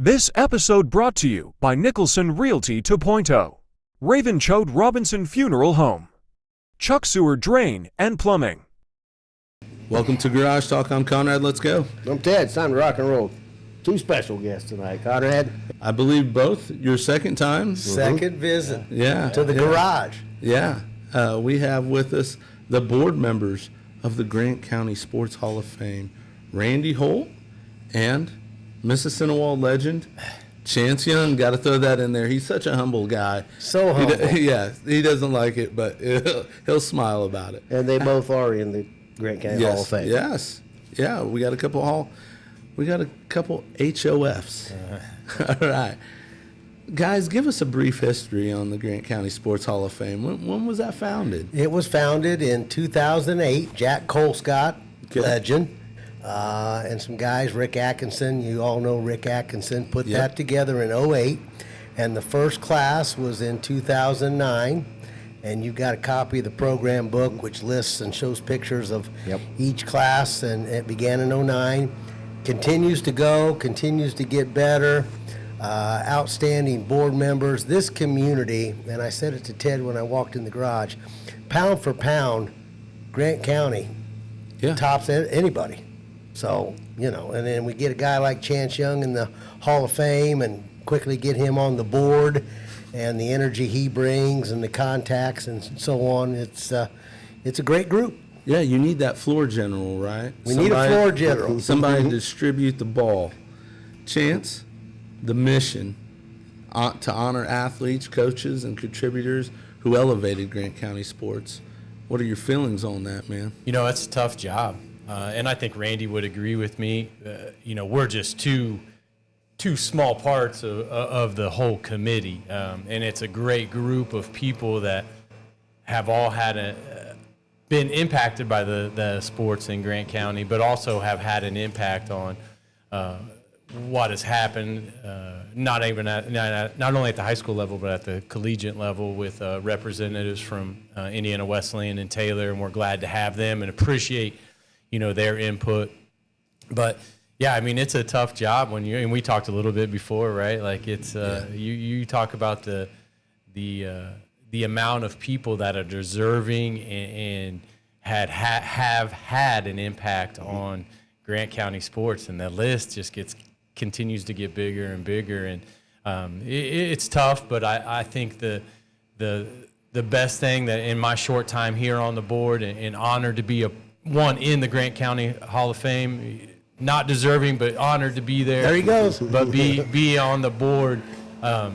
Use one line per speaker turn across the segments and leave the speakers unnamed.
This episode brought to you by Nicholson Realty 2.0, Raven Choate Robinson Funeral Home, Chuck Sewer Drain and Plumbing.
Welcome to Garage Talk. I'm Conrad. Let's go.
I'm Ted. It's time to rock and roll. Two special guests tonight. Conrad.
I believe both your second time.
Second visit.
Yeah.
To the garage.
Yeah. We have with us the board members of the Grant County Sports Hall of Fame, Randy Holt and Mississinawa legend, Chanse Young. Got to throw that in there. He's such a humble guy.
So humble.
He doesn't like it, but he'll smile about it.
And they both are in the Grant County Hall of Fame.
Yes. Yeah, we got a couple HOFs. All right. Guys, give us a brief history on the Grant County Sports Hall of Fame. When was that founded?
It was founded in 2008. Jack Colescott, legend, and some guys, Rick Atkinson. You all know Rick Atkinson. Put that together in 2008. And the first class was in 2009. And you've got a copy of the program book, which lists and shows pictures of each class. And it began in 2009. Continues to go, continues to get better. Outstanding board members. This community, and I said it to Ted when I walked in the garage, pound for pound, Grant County tops anybody. So, and then we get a guy like Chanse Young in the Hall of Fame and quickly get him on the board, and the energy he brings and the contacts and so on. It's a great group.
Yeah, you need that floor general, right?
We need a floor general.
Somebody to distribute the ball. Chance, the mission to honor athletes, coaches, and contributors who elevated Grant County sports. What are your feelings on that, man?
It's a tough job. And I think Randy would agree with me. We're just two small parts of the whole committee. And it's a great group of people that have all had been impacted by the sports in Grant County, but also have had an impact on what has happened, not only at the high school level, but at the collegiate level with representatives from Indiana Wesleyan and Taylor, and we're glad to have them and appreciate, their input. But yeah, it's a tough job and we talked a little bit before, right? Like it's you talk about the amount of people that are deserving and have had an impact on Grant County sports, and the list just continues to get bigger and bigger, and it's tough. But I think the best thing that in my short time here on the board and honored to be one in the Grant County Hall of Fame, not deserving but honored to be there.
There he goes.
But be on the board. I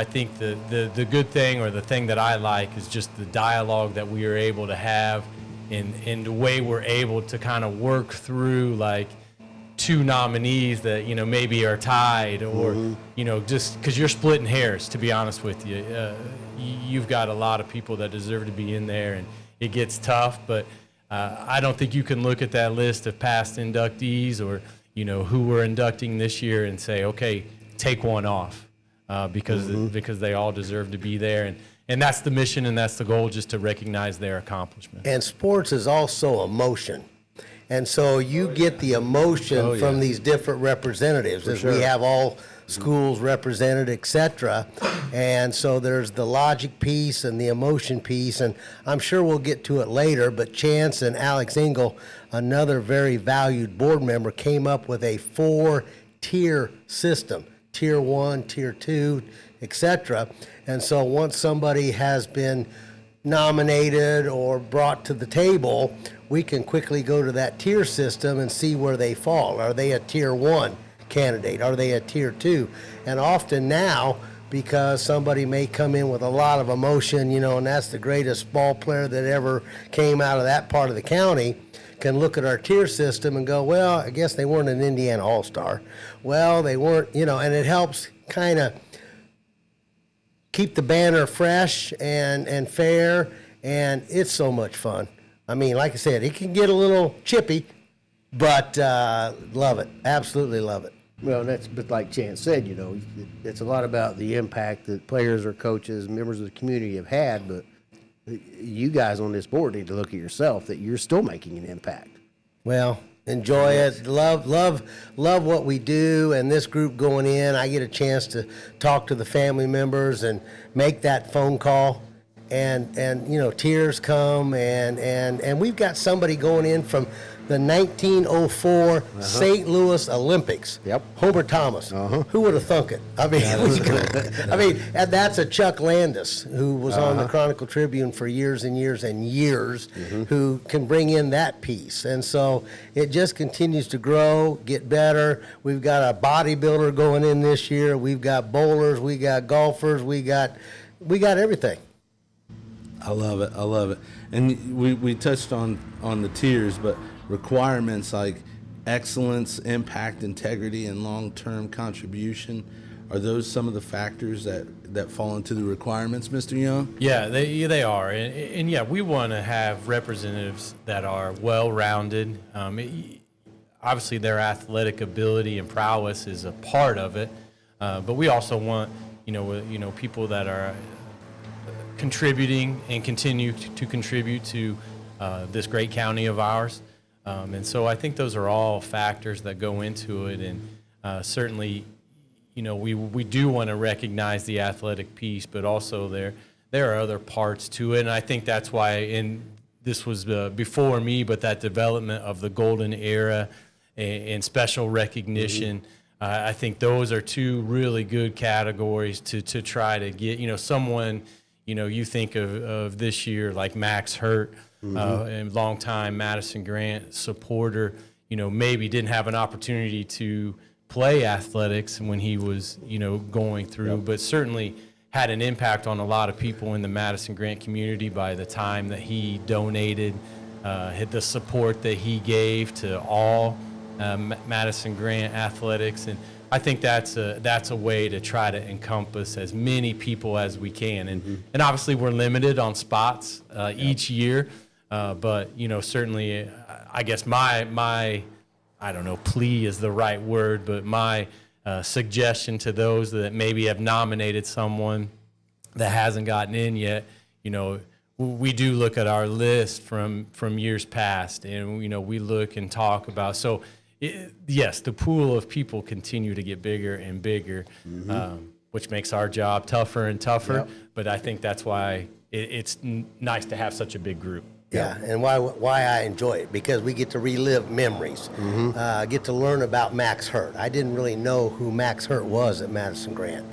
think the good thing, or the thing that I like, is just the dialogue that we are able to have, and the way we're able to kind of work through like two nominees that maybe are tied, or just because you're splitting hairs, to be honest with you. You've got a lot of people that deserve to be in there, and it gets tough. But I don't think you can look at that list of past inductees or who we're inducting this year and say, okay, take one off. Because they all deserve to be there, and that's the mission and that's the goal, just to recognize their accomplishment.
And sports is also emotion, and so you get the emotion from these different representatives, as we have all schools represented, etc. And so there's the logic piece and the emotion piece, and I'm sure we'll get to it later. But Chanse and Alex Engel, another very valued board member, came up with a 4-tier system. Tier 1, Tier 2, etc. And so once somebody has been nominated or brought to the table, we can quickly go to that tier system and see where they fall. Are they a Tier 1 candidate? Are they a Tier 2? And often now, because somebody may come in with a lot of emotion, and that's the greatest ball player that ever came out of that part of the county, can look at our tier system and go, well, I guess they weren't an Indiana All-Star. Well, they weren't, and it helps kind of keep the banner fresh and fair, and it's so much fun. Like I said, it can get a little chippy, but love it, absolutely love it.
Well, but like Chance said, it's a lot about the impact that players or coaches, members of the community have had, but you guys on this board need to look at yourself, that you're still making an impact.
Well, Enjoy it. Love what we do. And this group going in, I get a chance to talk to the family members and make that phone call. And tears come. And we've got somebody going in from the 1904 St. Louis Olympics.
Yep.
Homer Thomas. Who would have thunk it? I mean, and that's a Chuck Landis who was on the Chronicle Tribune for years and years and years, who can bring in that piece. And so it just continues to grow, get better. We've got a bodybuilder going in this year. We've got bowlers. We got golfers. We got everything.
I love it. And we touched on the tiers, but requirements like excellence, impact, integrity, and long-term contribution, are those some of the factors that fall into the requirements, Mr. Young?
Yeah, they are. And yeah, we want to have representatives that are well-rounded. Obviously, their athletic ability and prowess is a part of it, but we also want, people that are contributing and continue to contribute to this great county of ours. And so I think those are all factors that go into it. And certainly, we do want to recognize the athletic piece, but also there are other parts to it. And I think that's why, this was before me, but that development of the golden era and special recognition, I think those are two really good categories to try to get, someone, you think of this year like Max Hurt, and longtime Madison Grant supporter, maybe didn't have an opportunity to play athletics when he was, going through, but certainly had an impact on a lot of people in the Madison Grant community by the time that he donated, the support that he gave to all Madison Grant athletics. And I think that's a way to try to encompass as many people as we can. And obviously we're limited on spots each year. But, certainly, I guess my I don't know, plea is the right word, but my suggestion to those that maybe have nominated someone that hasn't gotten in yet, we do look at our list from years past, and, we look and talk about. So, yes, the pool of people continue to get bigger and bigger, which makes our job tougher and tougher.
Yep.
But I think that's why it's nice to have such a big group.
Yeah, and why I enjoy it, because we get to relive memories, get to learn about Max Hurt. I didn't really know who Max Hurt was at Madison Grant,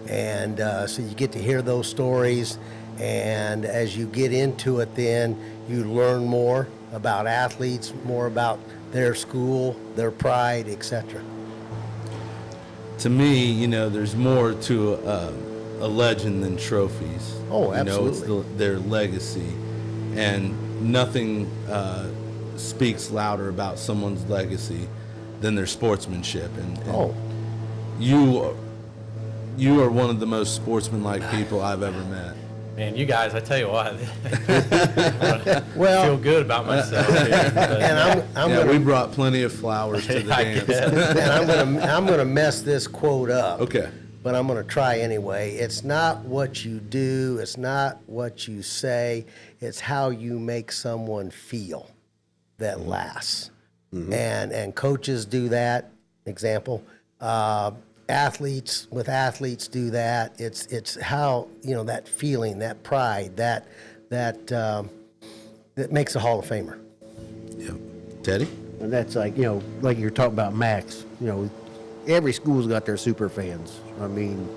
and so you get to hear those stories, and as you get into it, then you learn more about athletes, more about their school, their pride, etc.
To me, there's more to a legend than trophies.
Oh, absolutely.
It's their legacy. And nothing speaks louder about someone's legacy than their sportsmanship. And you are one of the most sportsmanlike people I've ever met.
Man, you guys, I tell you what,
Well,
I feel good about myself here.
and I'm gonna,
we brought plenty of flowers to the dance.
and I'm gonna mess this quote up.
Okay.
But I'm going to try anyway. It's not what you do, it's not what you say, it's how you make someone feel that lasts. And coaches do that, example. Athletes do that. It's how, that feeling, that pride, that makes a Hall of Famer.
Yep. Teddy?
And that's like, like you're talking about Max, every school's got their super fans. I mean,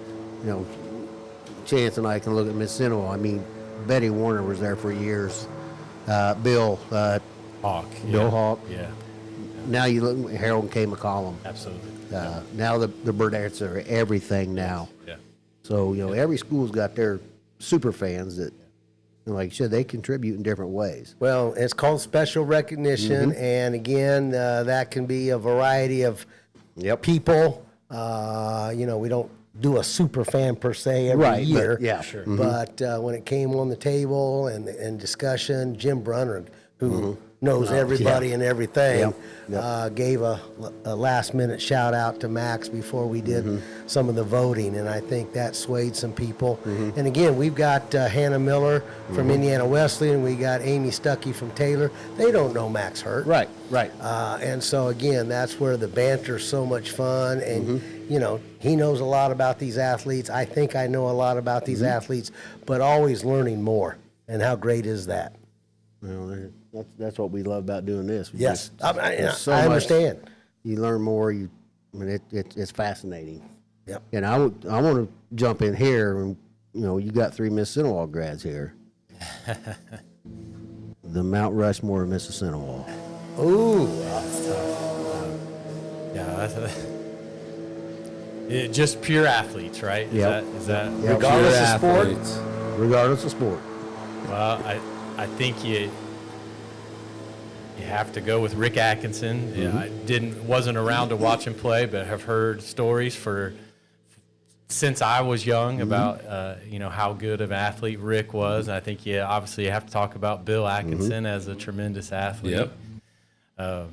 Chance and I can look at Miss Sinowal. I mean, Betty Warner was there for years. Bill
Hawk.
Bill Hawk.
Yeah,
Now you look at Harold K. McCollum.
absolutely.
Now the Burdettes are everything now.
Yeah.
So, every school's got their super fans that, like you said, they contribute in different ways.
Well, it's called special recognition, and again, that can be a variety of people. We don't do a super fan per se every year.
But, yeah, sure.
But when it came on the table and discussion, Jim Brunner, who knows everybody
yeah.
and everything.
Yep, yep.
Gave a last minute shout out to Max before we did some of the voting, and I think that swayed some people. And again, we've got Hannah Miller from Indiana Wesleyan, we got Amy Stuckey from Taylor. They don't know Max Hurt.
Right.
And so again, that's where the banter's so much fun, and you know, he knows a lot about these athletes. I think I know a lot about these athletes, but always learning more. And how great is that?
Well, that's what we love about doing this.
Yes,
There's so
I
much-
understand.
You learn more. It's fascinating.
Yep.
And I want to jump in here, and you got 3 Miss Cinewall grads here. The Mount Rushmore of Miss Cinewall.
Ooh,
Yeah, just pure athletes, right?
Yep.
Is that
Yep.
regardless
Pure
of sport.
athletes.
Regardless of sport.
Well, I think you have to go with Rick Atkinson. Yeah, I wasn't around to watch him play, but have heard stories since I was young about how good of an athlete Rick was. And I think obviously you have to talk about Bill Atkinson as a tremendous athlete.
Yep.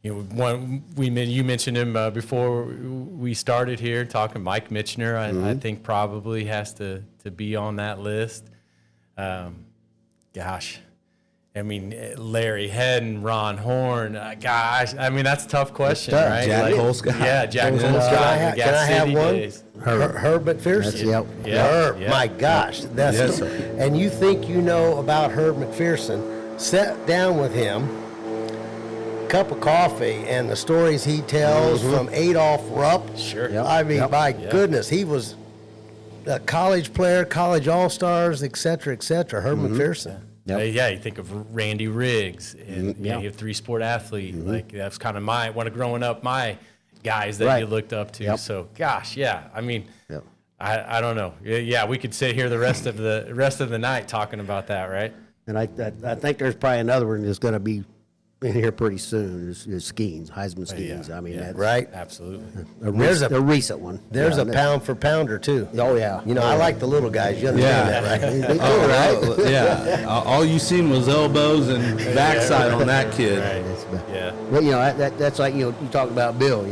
You mentioned him before we started here talking. Mike Mitchner, I think probably has to be on that list. Gosh, I mean, Larry Hedden, Ron Horn. Gosh, I mean, that's a tough question,
tough.
right?
Jack Colescott.
Yeah, Jack
Can
Colescott.
I have one? Herb McPherson.
That's, yep.
Yeah,
Herb,
yeah.
my gosh, that's
Yes, sir.
and you think you know about Herb McPherson? Sat down with him, cup of coffee, and the stories he tells from Adolph Rupp.
Sure.
Yep.
I mean,
Yep.
my goodness, he was a college player, college all-stars, et cetera, et cetera. Herb McPherson.
Yep.
Yeah, you think of Randy Riggs, and
Yeah.
you're a 3-sport athlete. Like that's kind of one of growing up my guys that you
Right.
looked up to.
Yep.
So, gosh, yeah. I mean,
Yep.
I don't know. Yeah, we could sit here the rest of the night talking about that, right?
And I think there's probably another one that's going to be in here pretty soon. Is Skeens, Heisman Skeens. I mean, that's
Right?
Absolutely.
a recent one.
There's
Yeah,
a pound for pounder, too.
Oh, yeah.
You know, I like the little guys. You understand that, right?
They do, right?
Yeah. All you seen was elbows and backside on that kid.
Right. Yeah.
But that's like you talk about Bill.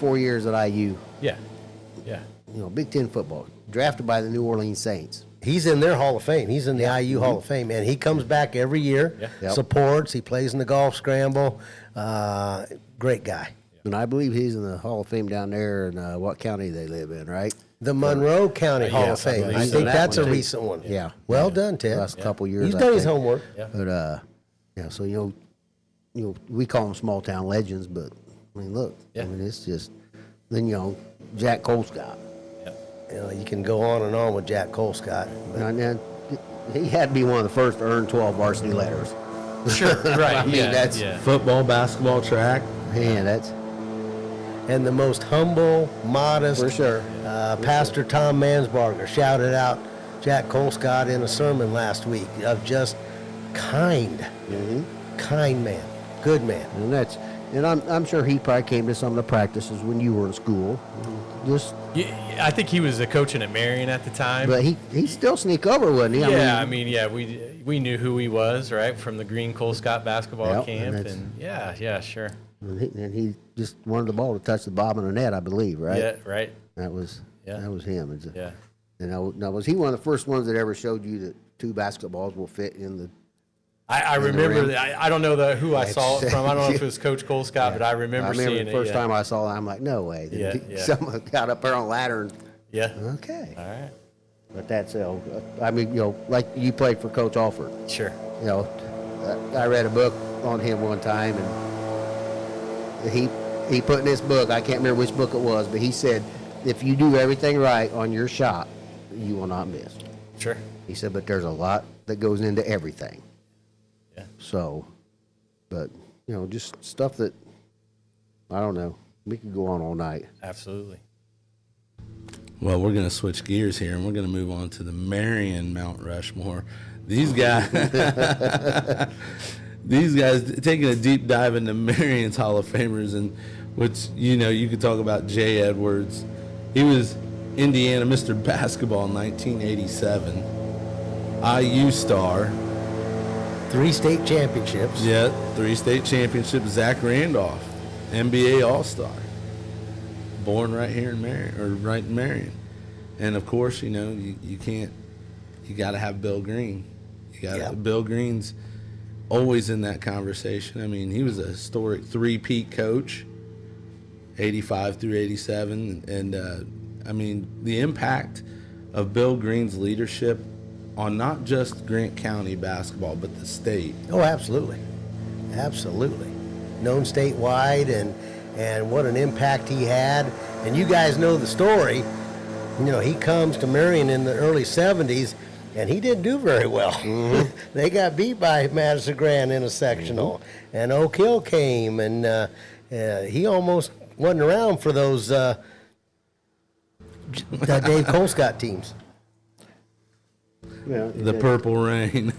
4 years at IU.
Yeah. Yeah.
Big Ten football, drafted by the New Orleans Saints.
He's in their Hall of Fame. He's in the IU Hall of Fame, and he comes back every year,
Yeah.
Yep.
supports. He plays in the golf scramble. Great guy.
And I believe he's in the Hall of Fame down there in what county they live in, right?
The Monroe County Hall of
yes, I
Fame.
believe
I
so.
think
That
that's a
one, too.
recent one.
Yeah.
Well done, Ted.
Last couple years.
He's
I
done his
think.
homework.
Yeah.
But so we call them small town legends, but I mean, look,
Yeah.
I mean, it's just then Jack Colescott.
You can go on and on with Jack Colescott.
And he had to be one of the first to earn 12 varsity letters.
Sure. Right.
I mean,
yeah.
that's-
yeah.
Football, basketball, track.
Man, that's
And the most humble, modest,
for sure.
Pastor Tom Mansbarger shouted out Jack Colescott in a sermon last week of just kind man, good man.
And I'm sure he probably came to some of the practices when you were in school. Just,
Yeah, I think he was coaching at Marion at the time.
but he still sneak over, wasn't he?
Yeah, we knew who he was, right, from the Green Colescott basketball
Yep,
camp,
and
and yeah, sure,
and he just wanted the ball to touch the bottom of the net, I believe, right?
yeah, right,
That was
Yeah.
him.
yeah.
And now was he one of the first ones that ever showed you that 2 basketballs will fit in the?
I remember that. I don't know who I saw it from. I don't know if it was Coach Colescott, but I remember seeing
the
it.
first
yeah.
time I saw it. I'm like, no way.
Yeah, yeah.
Someone got up there on a ladder and
Yeah.
okay.
All right.
But that's I mean, like you played for Coach Alford.
Sure.
I read a book on him one time, and he put in this book, I can't remember which book it was, but he said, if you do everything right on your shot, you will not miss.
Sure.
He said, but there's a lot that goes into everything.
Yeah.
So, but just stuff that I don't know. We could go on all night.
Absolutely.
Well, we're going to switch gears here, and we're going to move on to the Marion Mount Rushmore. These guys, taking a deep dive into Marion's Hall of Famers, and which you could talk about Jay Edwards. He was Indiana Mr. Basketball in 1987, IU star,
3 state championships.
Yeah, 3 state championships. Zach Randolph, NBA All-Star, born right here in Marion, or right in Marion. And of course, you know, you can't. You got to have Bill Green. Bill Green's always in that conversation. I mean, he was a historic 3-peat coach, 85 through 87, and I mean, the impact of Bill Green's leadership on not just Grant County basketball, but the state.
Oh, absolutely. Absolutely. Known statewide, and what an impact he had. And you guys know the story. You know, he comes to Marion in the early 70s, and he didn't do very well. Mm-hmm. They got beat by Madison Grant in a sectional. Mm-hmm. And Oak Hill came, and he almost wasn't around for those Dave Colescott teams.
Yeah,
the Purple Rain.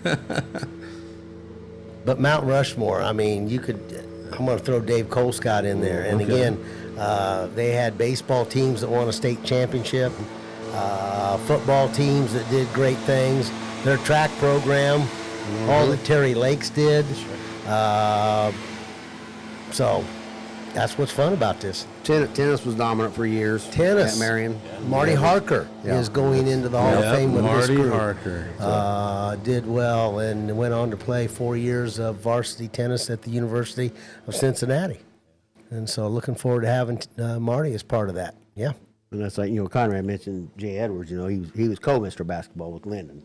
But Mount Rushmore, I mean, I'm going to throw Dave Colescott in there. And again, they had baseball teams that won a state championship, football teams that did great things, their track program, all that Terry Lakes did. So that's what's fun about this.
Tennis was dominant for years.
Tennis.
At Marion.
Marty Harker is going into the Hall of Fame with this group.
Harker.
Did well and went on to play 4 years of varsity tennis at the University of Cincinnati. And so looking forward to having Marty as part of that. Yeah.
And that's like, you know, Conrad mentioned Jay Edwards, you know, he was co-Mr. Basketball with Lyndon.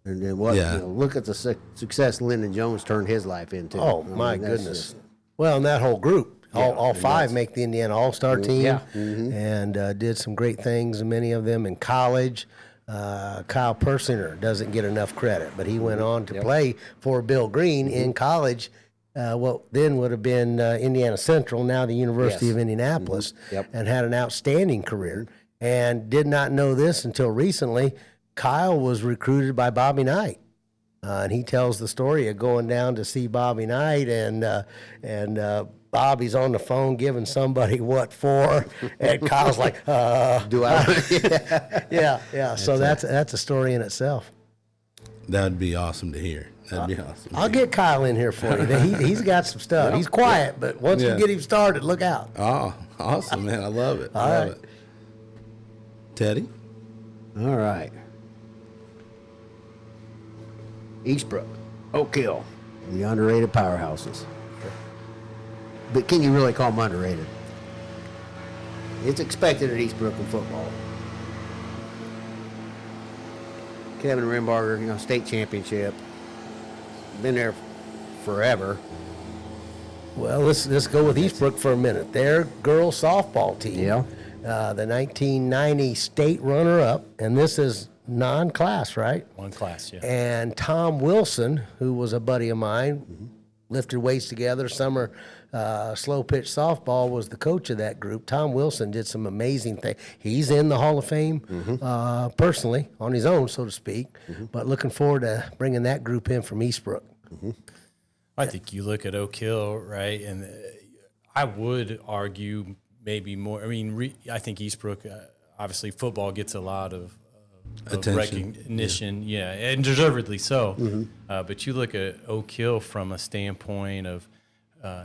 And then you know, look at the success Lyndon Jones turned his life into.
Oh, my goodness. Well, and that whole group. All 5 make the Indiana All-Star team, and did some great things, many of them in college. Kyle Persinger doesn't get enough credit, but he went on to play for Bill Green in college, what then would have been Indiana Central, now the University of Indianapolis, and had an outstanding career. And did not know this until recently. Kyle was recruited by Bobby Knight. And he tells the story of going down to see Bobby Knight, and Bobby's on the phone giving somebody what for, and Kyle's like,
do I?
yeah. So that's a story in itself.
That'd be awesome to hear. That'd be awesome.
I'll get Kyle in here for you. He's got some stuff. He's quiet, but once you get him started, look out.
Oh, awesome, man. I love it. I love it. Teddy?
All right. Eastbrook, Oak Hill, the underrated powerhouses. But can you really call them underrated? It's expected at Eastbrook in football. Kevin Rimbarger, you know, state championship. Been there forever.
Well, let's go with Eastbrook for a minute. Their girls softball team, the 1990 state runner-up, and this is non-class, right?
One class, yeah.
And Tom Wilson, who was a buddy of mine, lifted weights together. Summer slow pitch softball was the coach of that group. Tom Wilson did some amazing things. He's in the Hall of Fame personally, on his own, so to speak. But looking forward to bringing that group in from Eastbrook.
I think you look at Oak Hill, right, and I would argue maybe more. I mean, I think Eastbrook, obviously, football gets a lot of recognition, and deservedly so. But you look at Oak Hill from a standpoint of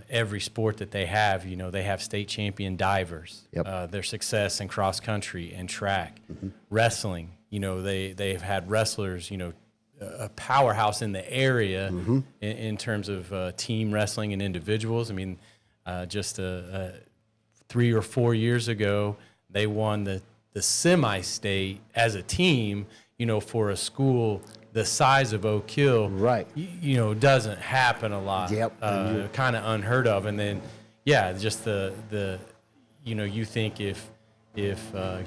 every sport that they have. You know, they have state champion divers. Their success in cross country and track, wrestling. You know, they've had wrestlers. You know, a powerhouse in the area in terms of team wrestling and individuals. I mean, just 3 or 4 years ago, they won the semi-state as a team, you know, for a school the size of Oak Hill,
right?
You know, doesn't happen a lot. Kind of unheard of. And then, just the you know, you think if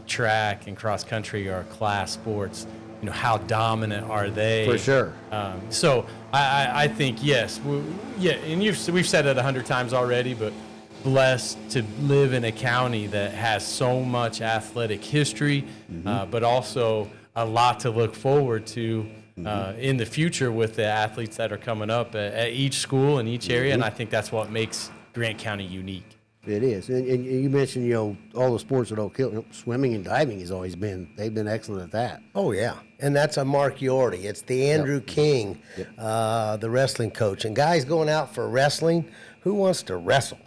track and cross country are class sports, you know, how dominant are they?
For sure.
So I think yes, and we've said it 100 times already, but blessed to live in a county that has so much athletic history, but also a lot to look forward to in the future with the athletes that are coming up at each school and each area. And I think that's what makes Grant County unique.
It is. And you mentioned, all the sports at Oak Hill, swimming and diving they've been excellent at that.
Oh, yeah. And that's a Mark Yorty. It's the Andrew King, the wrestling coach. And guys going out for wrestling, who wants to wrestle?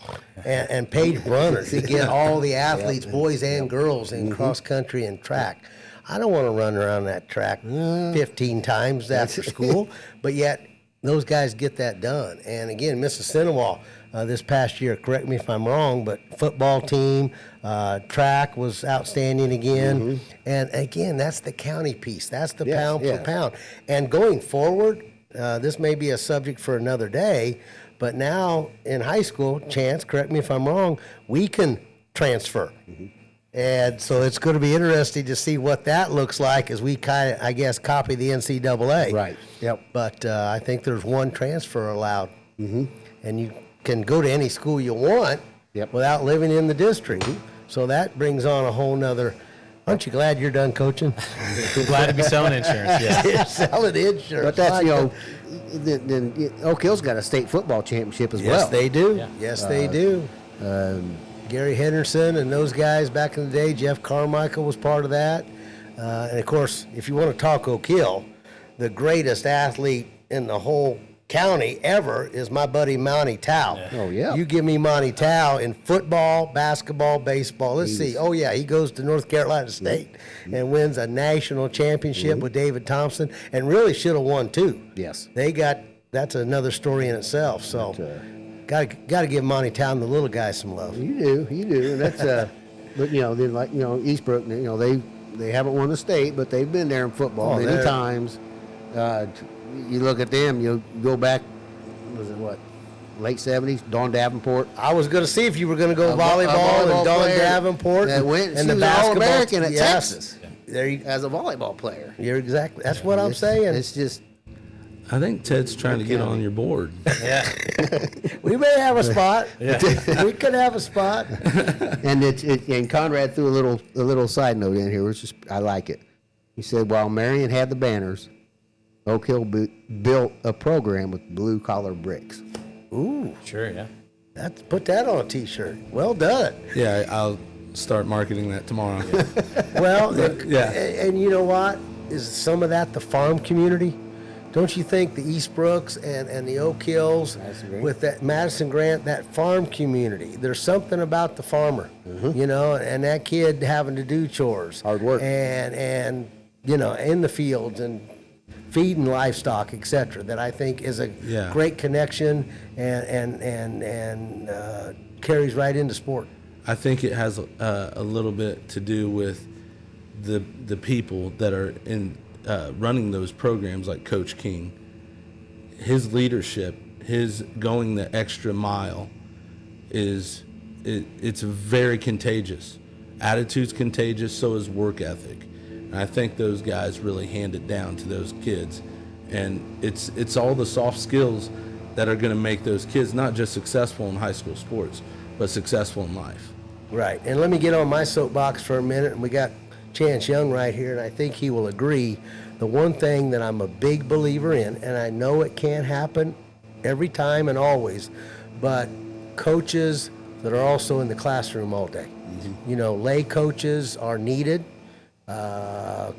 And Paige Brunner to get all the athletes, boys and girls, in cross country and track. I don't want to run around that track 15 times after school, but yet those guys get that done. And again, Mrs. Sinowal, this past year, correct me if I'm wrong, but football team, track was outstanding again. And again, that's the county piece. That's the pound for pound. And going forward, this may be a subject for another day, but now in high school, Chance, correct me if I'm wrong, we can transfer. And so it's going to be interesting to see what that looks like as we kind of, I guess, copy the NCAA.
Right. Yep.
But I think there's one transfer allowed. And you can go to any school you want without living in the district. So that brings on a whole nother. Aren't you glad you're done coaching?
Glad to be selling insurance, yeah.
Selling insurance.
But that's, then Oak Hill's got a state football championship as well.
Yes, they do.
Yeah.
Yes, they do. Gary Henderson and those guys back in the day, Jeff Carmichael was part of that. And, of course, if you want to talk Oak Hill, the greatest athlete in the whole county ever is my buddy Monty Tao.
Oh, yeah.
You give me Monty Tao in football, basketball, baseball. Let's see. Oh, yeah, he goes to North Carolina State and wins a national championship with David Thompson and really should have won, too.
Yes.
That's another story in itself. So got to give Monty Tao and the little guy some love.
You do. And that's, but, then like, Eastbrook, they haven't won the state, but they've been there in football many times. You look at them, you go back, was it what, late 70s, Dawn Davenport.
I was going to see if you were going to go volleyball and Dawn Davenport.
That went,
and
she
the
was
basketball.
All-American at Texas.
There you
as a volleyball player.
You're exactly. That's what I'm saying.
It's just.
I think Ted's trying to get on your board.
Yeah.
We may have a spot. We could have a spot.
And and Conrad threw a little side note in here, which is I like it. He said while Marion had the banners, Oak Hill built a program with blue collar bricks.
Ooh,
Sure, yeah.
put that on a T-shirt. Well done.
Yeah, I'll start marketing that tomorrow.
Well,
Yeah.
and you know what? Is some of that the farm community? Don't you think the Eastbrooks and the Oak Hills with that Madison Grant, that farm community, there's something about the farmer, and that kid having to do chores.
Hard work.
And in the fields and feeding livestock, et cetera, that I think is a great connection and carries right into sport.
I think it has a little bit to do with the people that are in running those programs, like Coach King. His leadership, his going the extra mile, it's very contagious. Attitude's contagious, so is work ethic. And I think those guys really hand it down to those kids, and it's all the soft skills that are going to make those kids not just successful in high school sports, but successful in life.
Right. And let me get on my soapbox for a minute. And we got Chance Young right here, and I think he will agree. The one thing that I'm a big believer in, and I know it can't happen every time and always, but coaches that are also in the classroom all day. Lay coaches are needed.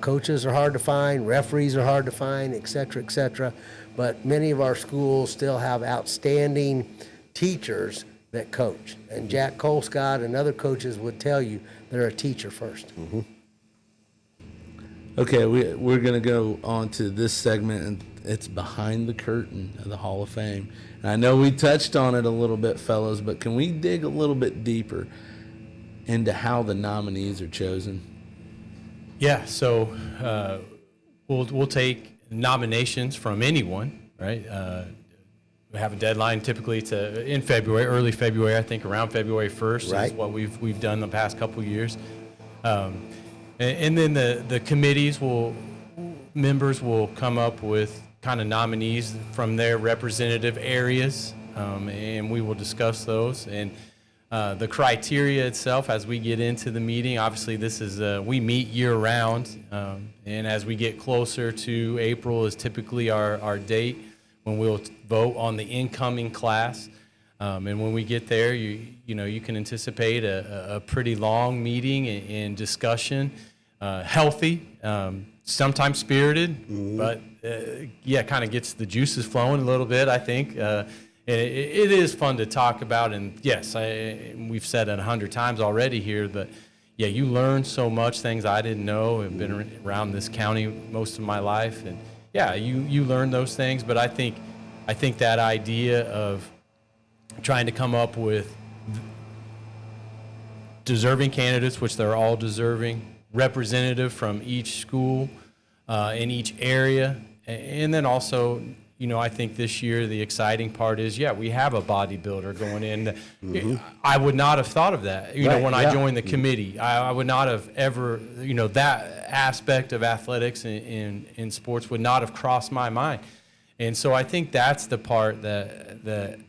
Coaches are hard to find. Referees are hard to find, et cetera, but many of our schools still have outstanding teachers that coach. And Jack Colescott and other coaches would tell you they're a teacher first.
Okay, we're going to go on to this segment, and it's behind the curtain of the Hall of Fame. And I know we touched on it a little bit, fellas, but can we dig a little bit deeper into how the nominees are chosen?
Yeah, so we'll take nominations from anyone, right? We have a deadline typically in February, early February, I think around February 1st
Right.
is what we've done the past couple of years. And then the committees members will come up with kind of nominees from their representative areas, and we will discuss those. And the criteria itself, as we get into the meeting, obviously this is, we meet year round, and as we get closer to April is typically our date when we'll vote on the incoming class. And when we get there, you can anticipate a pretty long meeting and discussion, healthy, sometimes spirited, but kind of gets the juices flowing a little bit, I think. It is fun to talk about, and yes, we've said it 100 times already here, but yeah, you learn so much things I didn't know. I've been around this county most of my life, and yeah, you learn those things. But I think that idea of trying to come up with deserving candidates, which they're all deserving, representative from each school in each area, and then also, I think this year the exciting part is, we have a bodybuilder going in. Mm-hmm. I would not have thought of that, when I joined the committee. I would not have ever, that aspect of athletics in sports would not have crossed my mind. And so I think that's the part that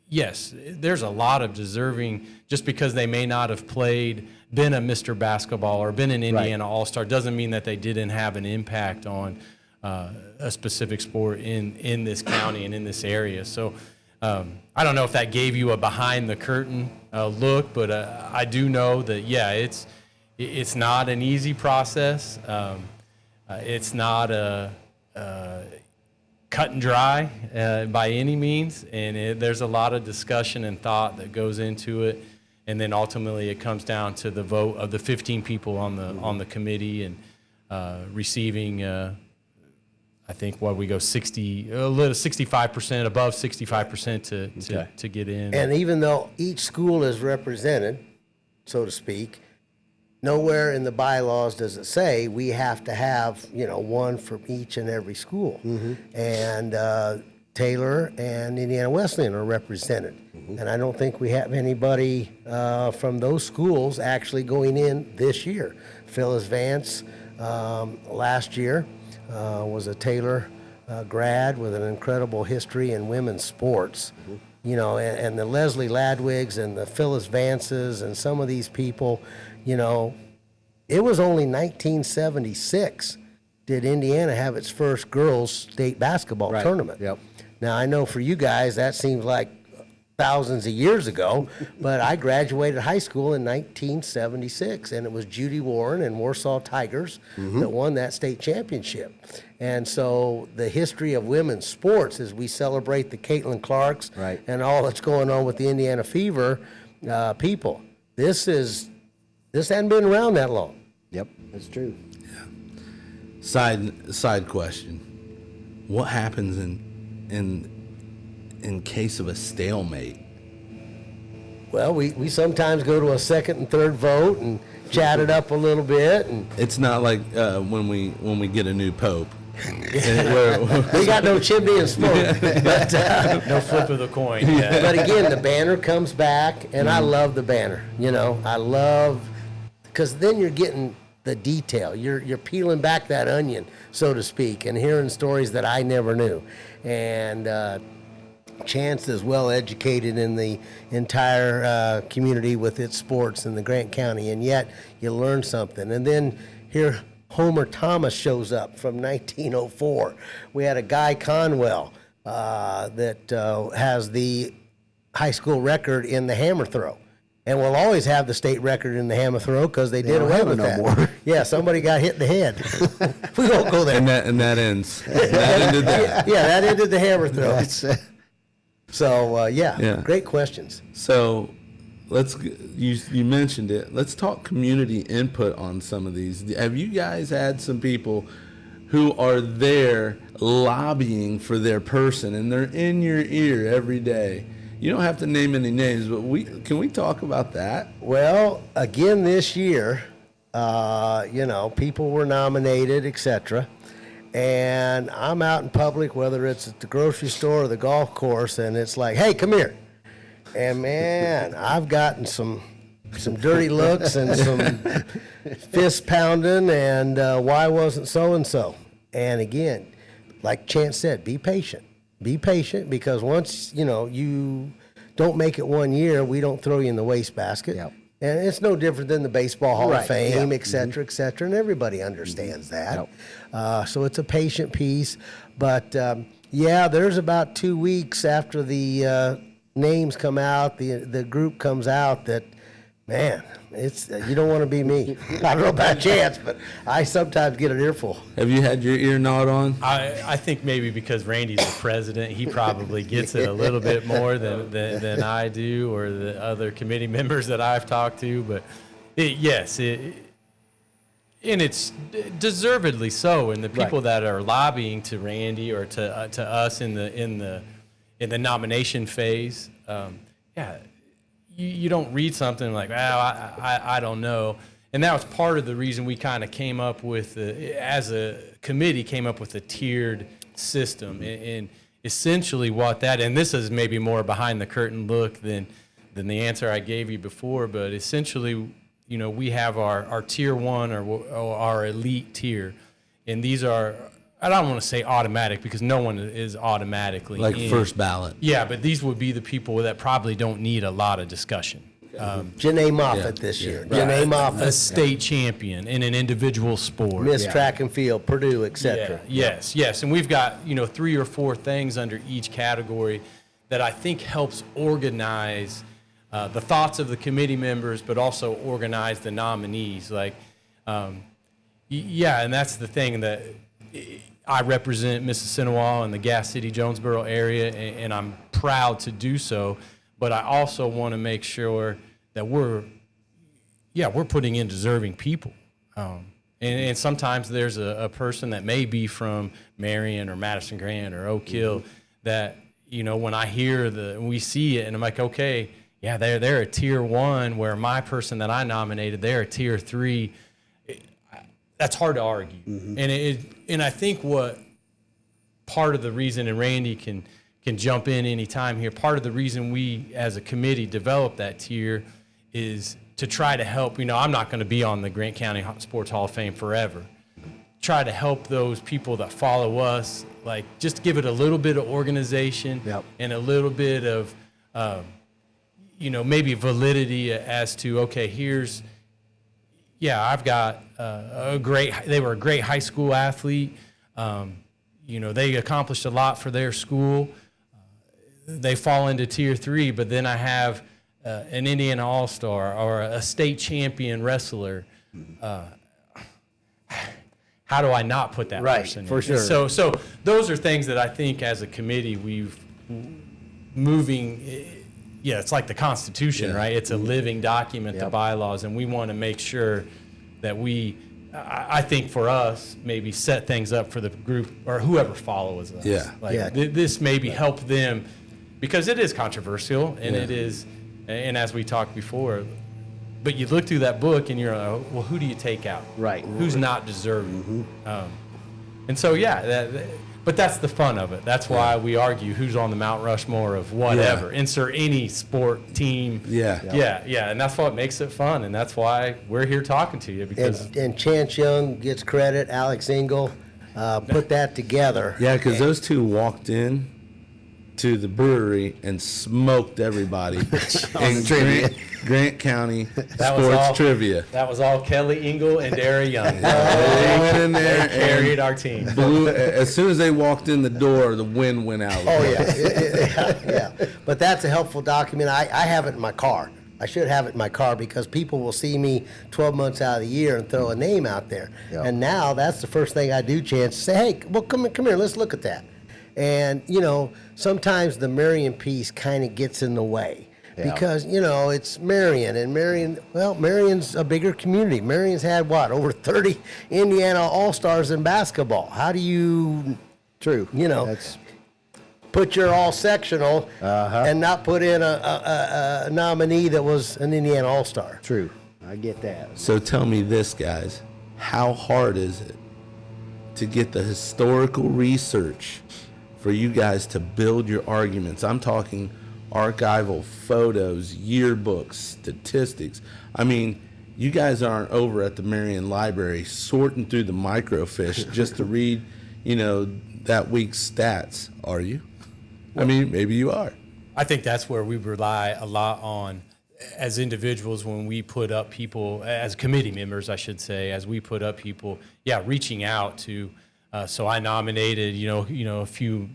yes, there's a lot of deserving, just because they may not have been a Mr. Basketball or been an Indiana All-Star, doesn't mean that they didn't have an impact on a specific sport in this county and in this area. So I don't know if that gave you a behind the curtain look, but I do know that, it's not an easy process. It's not a cut and dry by any means, and there's a lot of discussion and thought that goes into it, and then ultimately it comes down to the vote of the 15 people on the committee, and receiving I think we go 65%, above 65% to get in.
And even though each school is represented, so to speak, nowhere in the bylaws does it say we have to have, one from each and every school. Mm-hmm. And Taylor and Indiana Wesleyan are represented. Mm-hmm. And I don't think we have anybody from those schools actually going in this year. Phyllis Vance last year was a Taylor grad with an incredible history in women's sports. Mm-hmm. And the Leslie Ladwigs and the Phyllis Vances and some of these people, it was only 1976 did Indiana have its first girls state basketball tournament. Yep. Now, I know for you guys that seems like thousands of years ago, but I graduated high school in 1976, and it was Judy Warren and Warsaw Tigers that won that state championship. And so the history of women's sports, as we celebrate the Caitlin Clarks and all that's going on with the Indiana Fever people, this hadn't been around that long.
Yep, that's true.
Yeah. Side question: what happens in case of a stalemate?
Well, we sometimes go to a second and third vote and chat it up a little bit, and
it's not like when we get a new pope.
We got no chimney and smoke, but
no flip of the coin.
But again, the banner comes back, and I love the banner. I love, because then you're getting the detail. You're peeling back that onion, so to speak, and hearing stories that I never knew. And Chanse is well educated in the entire community with its sports in the Grant County, and yet you learn something. And then here Homer Thomas shows up from 1904. We had a Guy Conwell that has the high school record in the hammer throw. And we'll always have the state record in the hammer throw because they did away with that. No more. Yeah, somebody got hit in the head. We won't go there.
And that ends. That ended that.
Yeah, that ended the hammer throw. So, great questions.
So, you mentioned it. Let's talk community input on some of these. Have you guys had some people who are there lobbying for their person, and they're in your ear every day? You don't have to name any names, but can we talk about that?
Well, again this year, people were nominated, etc. And I'm out in public, whether it's at the grocery store or the golf course, and it's like, hey, come here. And man, I've gotten some dirty looks and some fist pounding, and why wasn't so and so? And again, like Chance said, be patient. Be patient, because once you don't make it 1 year, we don't throw you in the wastebasket. Yep. And it's no different than the Baseball Hall of Fame, et cetera, and everybody understands that. Yep. So it's a patient piece. But, there's about 2 weeks after the names come out, the group comes out that, man, it's you don't want to be me. I don't know about Chance, but I sometimes get an earful.
Have you had your ear gnawed on?
I think maybe because Randy's the president, he probably gets it a little bit more than I do, or the other committee members that I've talked to. But and it's deservedly so. And the people that are lobbying to Randy or to us in the nomination phase, you don't read something like, well, I don't know. And that was part of the reason we kind of came up with, as a committee, came up with a tiered system. And essentially what that, and this is maybe more behind the curtain look than the answer I gave you before, but essentially, we have our tier one or our elite tier. And these are, I don't want to say automatic because no one is automatically
like
in.
First ballot.
Yeah, but these would be the people that probably don't need a lot of discussion.
Janae Moffitt this year. Janae Moffitt.
A state champion in an individual sport.
Miss Track and Field, Purdue, etc.
Yes. And we've got, 3 or 4 things under each category that I think helps organize the thoughts of the committee members, but also organize the nominees. And that's the thing that I represent Mississinawa and the Gas City, Jonesboro area, and I'm proud to do so. But I also want to make sure that we're putting in deserving people. And sometimes there's a person that may be from Marion or Madison Grant or Oak Hill that, when I hear when we see it, and I'm like, okay, yeah, they're a tier 1, where my person that I nominated, they're a tier 3. That's hard to argue. And I think what part of the reason, and Randy can jump in any time here, part of the reason we as a committee developed that tier is to try to help, I'm not going to be on the Grant County Sports Hall of Fame forever. Try to help those people that follow us, just give it a little bit of organization and a little bit of, maybe validity as to, okay, I've got they were a great high school athlete. They accomplished a lot for their school. They fall into tier 3, but then I have an Indiana All-Star or a state champion wrestler. How do I not put that person in?
For sure.
So those are things that I think as a committee we've moving. Yeah, it's like the Constitution, right? It's a living document, the bylaws, and we want to make sure that I think for us, maybe set things up for the group or whoever follows us. This maybe help them, because it is controversial, and it is, and as we talked before, but you look through that book and you're like, well, who do you take out?
Right.
Who's not deserving? And so, but that's the fun of it. That's why we argue who's on the Mount Rushmore of whatever. Insert any sport team. And that's what makes it fun, and that's why we're here talking to you. Because
and Chance Young gets credit. Alex Engel put that together.
Yeah, because those two walked in to the brewery and smoked everybody in Grant County sports trivia.
That was all Kelly Engel and Dara Young.
They went in there and
carried our team.
As soon as they walked in the door, the wind went out.
Yeah. But that's a helpful document. I have it in my car. I should have it in my car because people will see me 12 months out of the year and throw a name out there. And now that's the first thing I do, Chance, say, hey, well, come here, let's look at that. And, sometimes the Marion piece kind of gets in the way because, it's Marion. And Marion's a bigger community. Marion's had, over 30 Indiana All-Stars in basketball. How do you, put your all-sectional and not put in a nominee that was an Indiana All-Star?
True. I get that.
So tell me this, guys. How hard is it to get the historical research for you guys to build your arguments? I'm talking archival photos, yearbooks, statistics. I mean, you guys aren't over at the Marion Library sorting through the microfiche just to read, that week's stats, are you? I mean, maybe you are.
I think that's where we rely a lot on as individuals when we put up people, as committee members, I should say, as we put up people, reaching out to. So I nominated, a few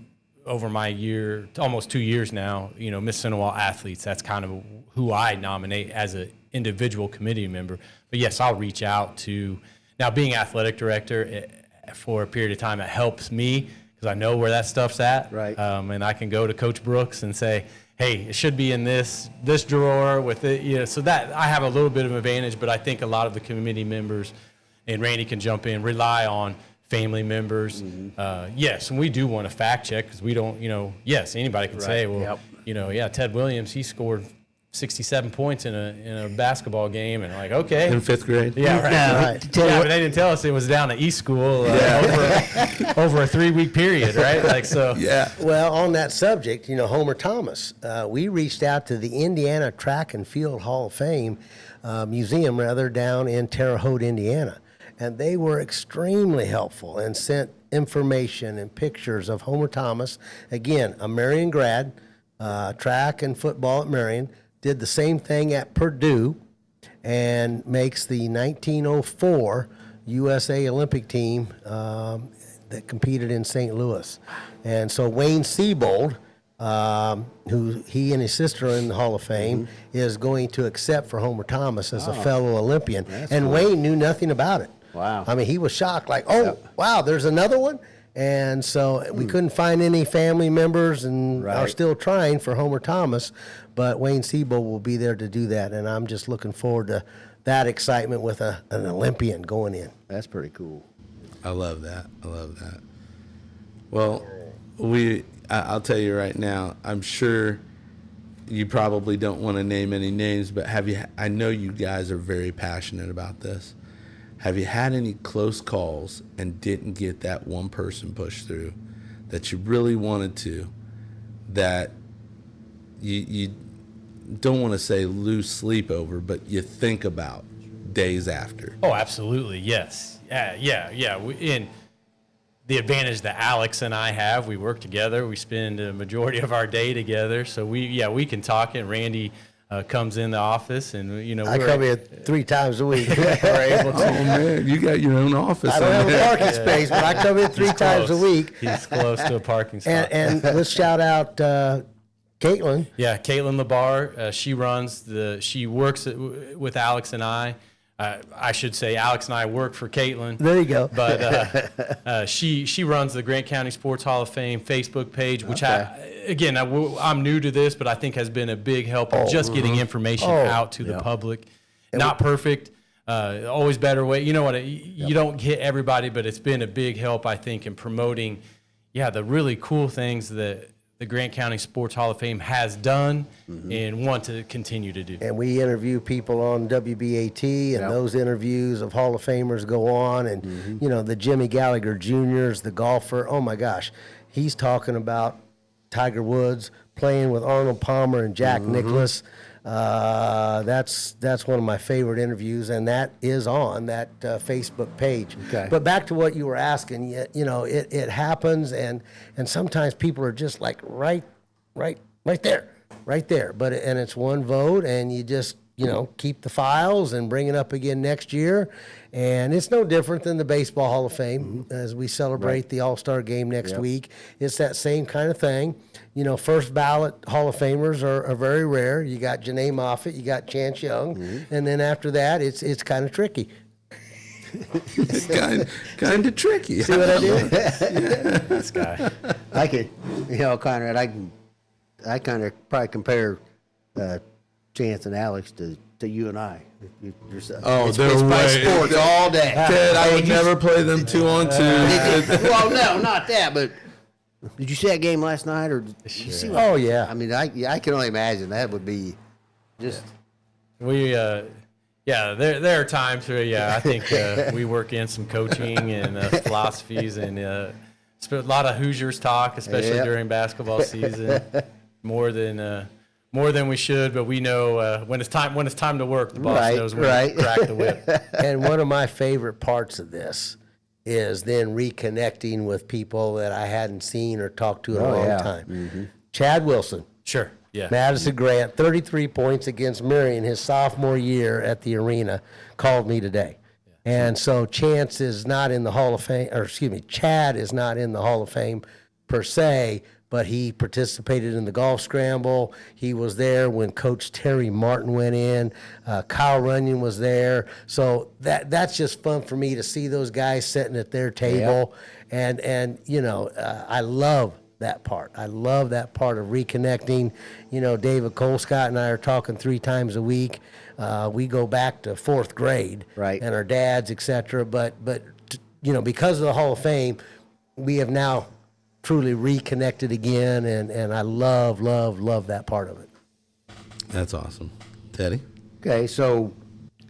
over my year, almost 2 years now, Miss Cinewall athletes, that's kind of who I nominate as an individual committee member. But yes, I'll reach out to, now being athletic director for a period of time, it helps me because I know where that stuff's at.
Right.
And I can go to Coach Brooks and say, hey, it should be in this drawer with it. So that I have a little bit of an advantage, but I think a lot of the committee members, and Randy can jump in, rely on family members. Yes, and we do want to fact check because we don't, yes, anybody can say, well, Ted Williams, he scored 67 points in a basketball game, and like, okay.
In 5th grade?
Yeah, right. Yeah, but they didn't tell us it was down at East School over a 3-week period, right? Like, so.
Yeah.
Well, on that subject, Homer Thomas, we reached out to the Indiana Track and Field Hall of Fame museum, down in Terre Haute, Indiana. And they were extremely helpful and sent information and pictures of Homer Thomas. Again, a Marion grad, track and football at Marion, did the same thing at Purdue and makes the 1904 USA Olympic team that competed in St. Louis. And so Wayne Siebold, who he and his sister are in the Hall of Fame, is going to accept for Homer Thomas as a fellow Olympian. And cool. Wayne knew nothing about it.
Wow.
I mean, he was shocked, like, wow, there's another one? And so we couldn't find any family members and are still trying for Homer Thomas, but Wayne Siebold will be there to do that, and I'm just looking forward to that excitement with an Olympian going in.
That's pretty cool.
I love that. Well, I'll tell you right now, I'm sure you probably don't want to name any names, but I know you guys are very passionate about this. Have you had any close calls and didn't get that one person pushed through that you really wanted to, that you don't want to say lose sleep over, but you think about days after?
Oh, absolutely, yes. Yeah. And the advantage that Alex and I have, we work together. We spend a majority of our day together, so we can talk. And Randy comes in the office, and
I come in 3 times a week.
We're able to.
Oh man, you got your own office.
I don't have a parking space, but I come in 3 times a week.
He's close to a parking spot.
And let's shout out Caitlin.
Yeah, Caitlin Labar. She works with Alex and I. I should say Alex and I work for Caitlin.
There you go.
But she runs the Grant County Sports Hall of Fame Facebook page, which I'm new to this, but I think has been a big help of just getting information out to the public. Not perfect, always better way. You know what? You don't hit everybody, but it's been a big help, I think, in promoting, the really cool things that the Grant County Sports Hall of Fame has done and want to continue to do.
And we interview people on WBAT, and those interviews of Hall of Famers go on. And, the Jimmy Gallagher Jr.'s, the golfer, oh my gosh, he's talking about Tiger Woods playing with Arnold Palmer and Jack Nicklaus. That's one of my favorite interviews, and that is on that Facebook page.
Okay.
But back to what you were asking, it happens, and sometimes people are just like right there. But it's one vote, and you just keep the files and bring it up again next year. And it's no different than the Baseball Hall of Fame as we celebrate the All-Star game next week. It's that same kind of thing. First ballot Hall of Famers are very rare. You got Janae Moffitt, you got Chance Young, and then after that, it's kind of tricky.
It's kind of tricky.
See what I did?
This guy.
I could, Conrad, I kind of probably compare Chance and Alex to you and I.
It's
by sports all day.
Ted, I would never play them 2-on-2.
Well, no, not that, but did you see that game last night? Or did you see what, I mean, I can only imagine that would be just.
We, there are times where, I think we work in some coaching and philosophies and a lot of Hoosiers talk, especially during basketball season, more than we should. But we know when it's time to work, the boss knows when to crack the whip.
And one of my favorite parts of this is then reconnecting with people that I hadn't seen or talked to in a long time. Chad Wilson.
Sure. Yeah.
Madison Grant, 33 points against Marion his sophomore year at the arena, called me today. And so Chance is not in the Hall of Fame, Chad is not in the Hall of Fame per se, but he participated in the golf scramble. He was there when Coach Terry Martin went in. Kyle Runyon was there. So that's just fun for me to see those guys sitting at their table. And you know, I love that part. I love that part of reconnecting. You know, David Colescott and I are talking 3 times a week. We go back to 4th grade,
Right.
and our dads, etc. But you know, because of the Hall of Fame, we have now truly reconnected again, and I love that part of it.
That's awesome. Teddy?
Okay, so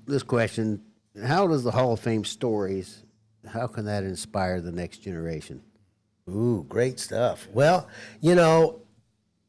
this question, how does the Hall of Fame stories, how can that inspire the next generation?
Ooh, great stuff. Well, you know,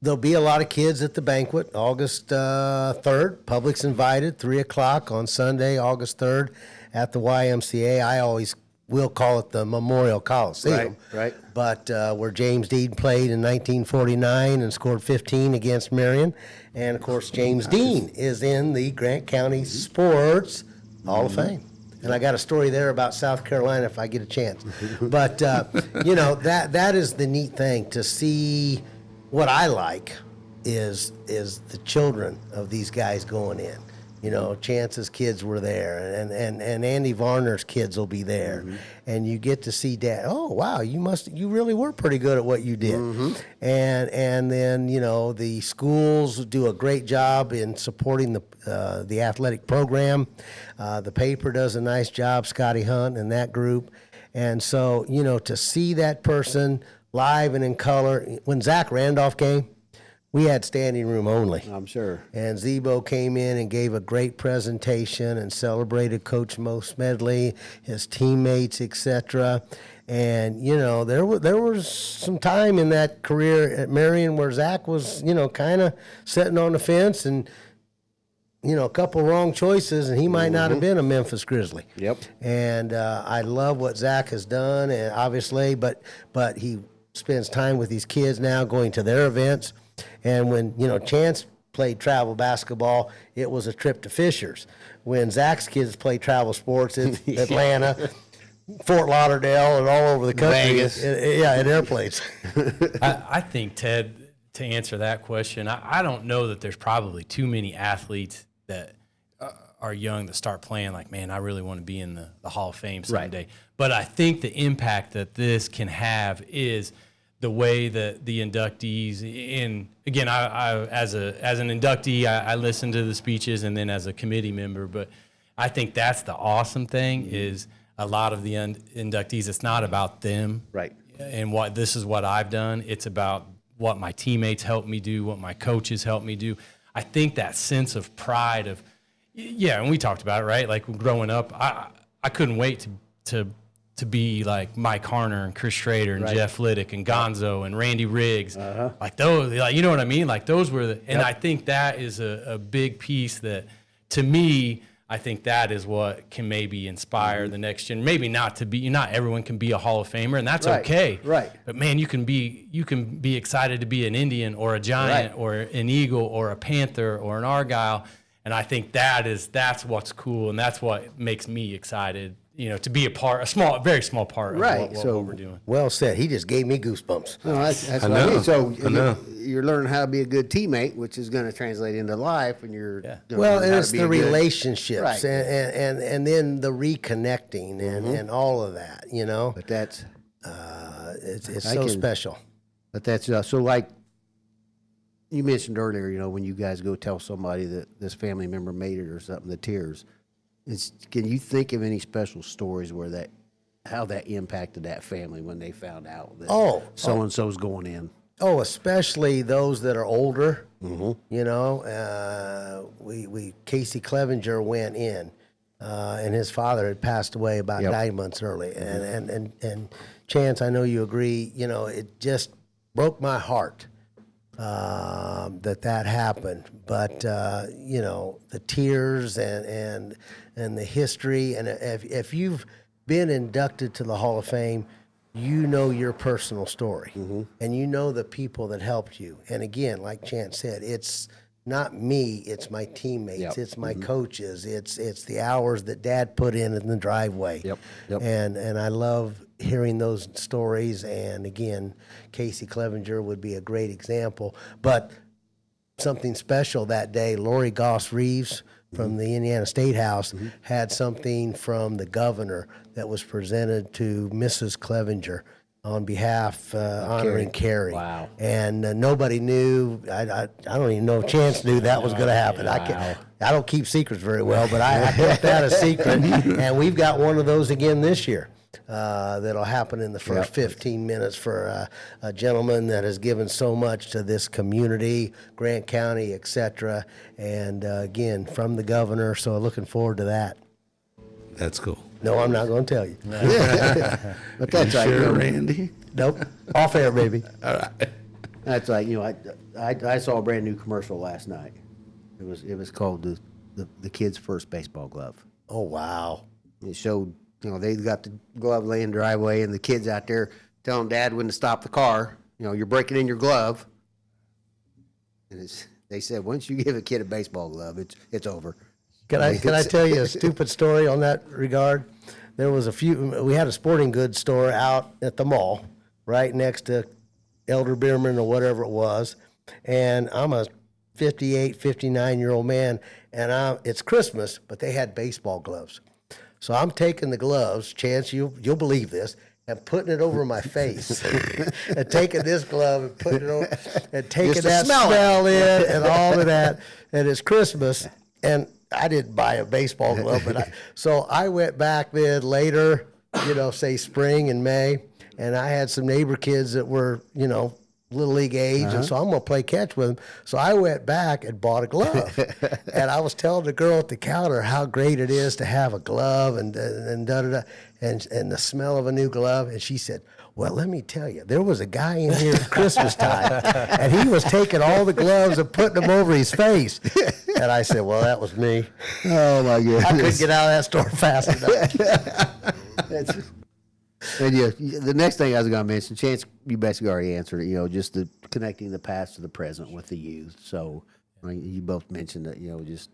there'll be a lot of kids at the banquet, August 3rd. Public's invited, 3 o'clock on Sunday, August 3rd at the YMCA. I always will call it the Memorial Coliseum.
Right.
But where James Dean played in 1949 and scored 15 against Marion. And, of course, James Dean is in the Grant County Sports Hall of Fame. And I got a story there about South Carolina if I get a chance. But, you know, that is the neat thing to see. What I like is the children of these guys going in. You know, Chance's kids were there, and Andy Varner's kids will be there, and you get to see Dad. Oh, wow, you really were pretty good at what you did, and then you know the schools do a great job in supporting the athletic program. The paper does a nice job, Scotty Hunt and that group, and so you know to see that person live and in color. When Zach Randolph came, we had standing room only.
I'm sure.
And Zebo came in and gave a great presentation and celebrated Coach Mo Smedley, his teammates, etc. And, you know, there was some time in that career at Marion where Zach was, you know, kind of sitting on the fence and, you know, a couple wrong choices, and he might not have been a Memphis Grizzly.
Yep.
And I love what Zach has done, and obviously, but he spends time with these kids now, going to their events. And when, you know, Chance played travel basketball, it was a trip to Fishers. When Zach's kids play travel sports, it's Atlanta, Fort Lauderdale, and all over the country.
Vegas.
At airplanes.
I think, Ted, to answer that question, I don't know that there's probably too many athletes that are young that start playing like, man, I really want to be in the Hall of Fame someday. Right. But I think the impact that this can have is the way that the inductees, and again, I as an inductee, I listen to the speeches, and then as a committee member, but I think that's the awesome thing is a lot of the inductees, it's not about them.
Right.
And this is what I've done. It's about what my teammates helped me do, what my coaches helped me do. I think that sense of pride of, yeah, and we talked about it, right? Like growing up, I couldn't wait to be like Mike Harner and Chris Schrader and Jeff Liddick and Gonzo and Randy Riggs. Like those, like, you know what I mean? Like those were and I think that is a big piece that, to me, I think that is what can maybe inspire the next gen. Maybe not everyone can be a Hall of Famer, and that's okay.
Right.
But man, you can be excited to be an Indian or a Giant or an Eagle or a Panther or an Argyle. And I think that's what's cool, and that's what makes me excited, you know, to be a very small part of what we're doing.
Well said. He just gave me goosebumps.
No, that's what I mean. So you're learning how to be a good teammate, which is going to translate into life, and you're
well, and it's the relationships and then the reconnecting and all of that, you know.
But that's
it's so special.
But that's so like you mentioned earlier, you know, when you guys go tell somebody that this family member made it or something, the tears. Can you think of any special stories where how that impacted that family when they found out that so-and-so's going in?
Oh, especially those that are older. You know, Casey Clevenger went in, and his father had passed away about 9 months early. And Chance, I know you agree. You know, it just broke my heart that happened. But you know, the tears and the history, and if you've been inducted to the Hall of Fame, you know your personal story, and you know the people that helped you. And again, like Chance said, it's not me, it's my teammates,
Yep.
it's my coaches, it's the hours that Dad put in the driveway.
Yep, yep.
And I love hearing those stories. And again, Casey Clevenger would be a great example. But something special that day, Lori Goss Reeves from the Indiana State House had something from the governor that was presented to Mrs. Clevenger on behalf, honoring Carrie.
Wow.
And nobody knew. I don't even know if Chance knew that was going to happen. I don't keep secrets very well, but I kept that a secret. And we've got one of those again this year. That'll happen in the first 15 minutes for a gentleman that has given so much to this community, Grant County, etc. And again, from the governor. So looking forward to that.
That's cool.
No, I'm not going to tell you.
But that's like,
Sure, Randy.
Nope. Off air, baby.
All right.
that's like, I saw a brand new commercial last night. It was called the kid's first baseball glove.
Oh, wow.
It showed, they got the glove laying driveway, and the kids out there telling Dad when to stop the car. You're breaking in your glove. And they said once you give a kid a baseball glove, it's over.
Can I tell you a stupid story on that regard? There was we had a sporting goods store out at the mall, right next to Elder Bierman or whatever it was. And I'm a 58, 59-year-old man, and it's Christmas, but they had baseball gloves. So I'm taking the gloves, Chance, you'll believe this, and putting it over my face. And taking this glove and putting it over, and taking that smell in and all of that. And it's Christmas, and I didn't buy a baseball glove, but so I went back then later, say spring and May, and I had some neighbor kids that were, little league age, and so I'm going to play catch with them. So I went back and bought a glove, and I was telling the girl at the counter how great it is to have a glove and da-da-da, and the smell of a new glove, and she said, well, let me tell you, there was a guy in here at Christmas time, and he was taking all the gloves and putting them over his face. And I said, well, that was me.
Oh, my goodness.
I couldn't get out of that store fast enough.
And the next thing I was going to mention, Chance, you basically already answered it, just the connecting the past to the present with the youth. So you both mentioned that, just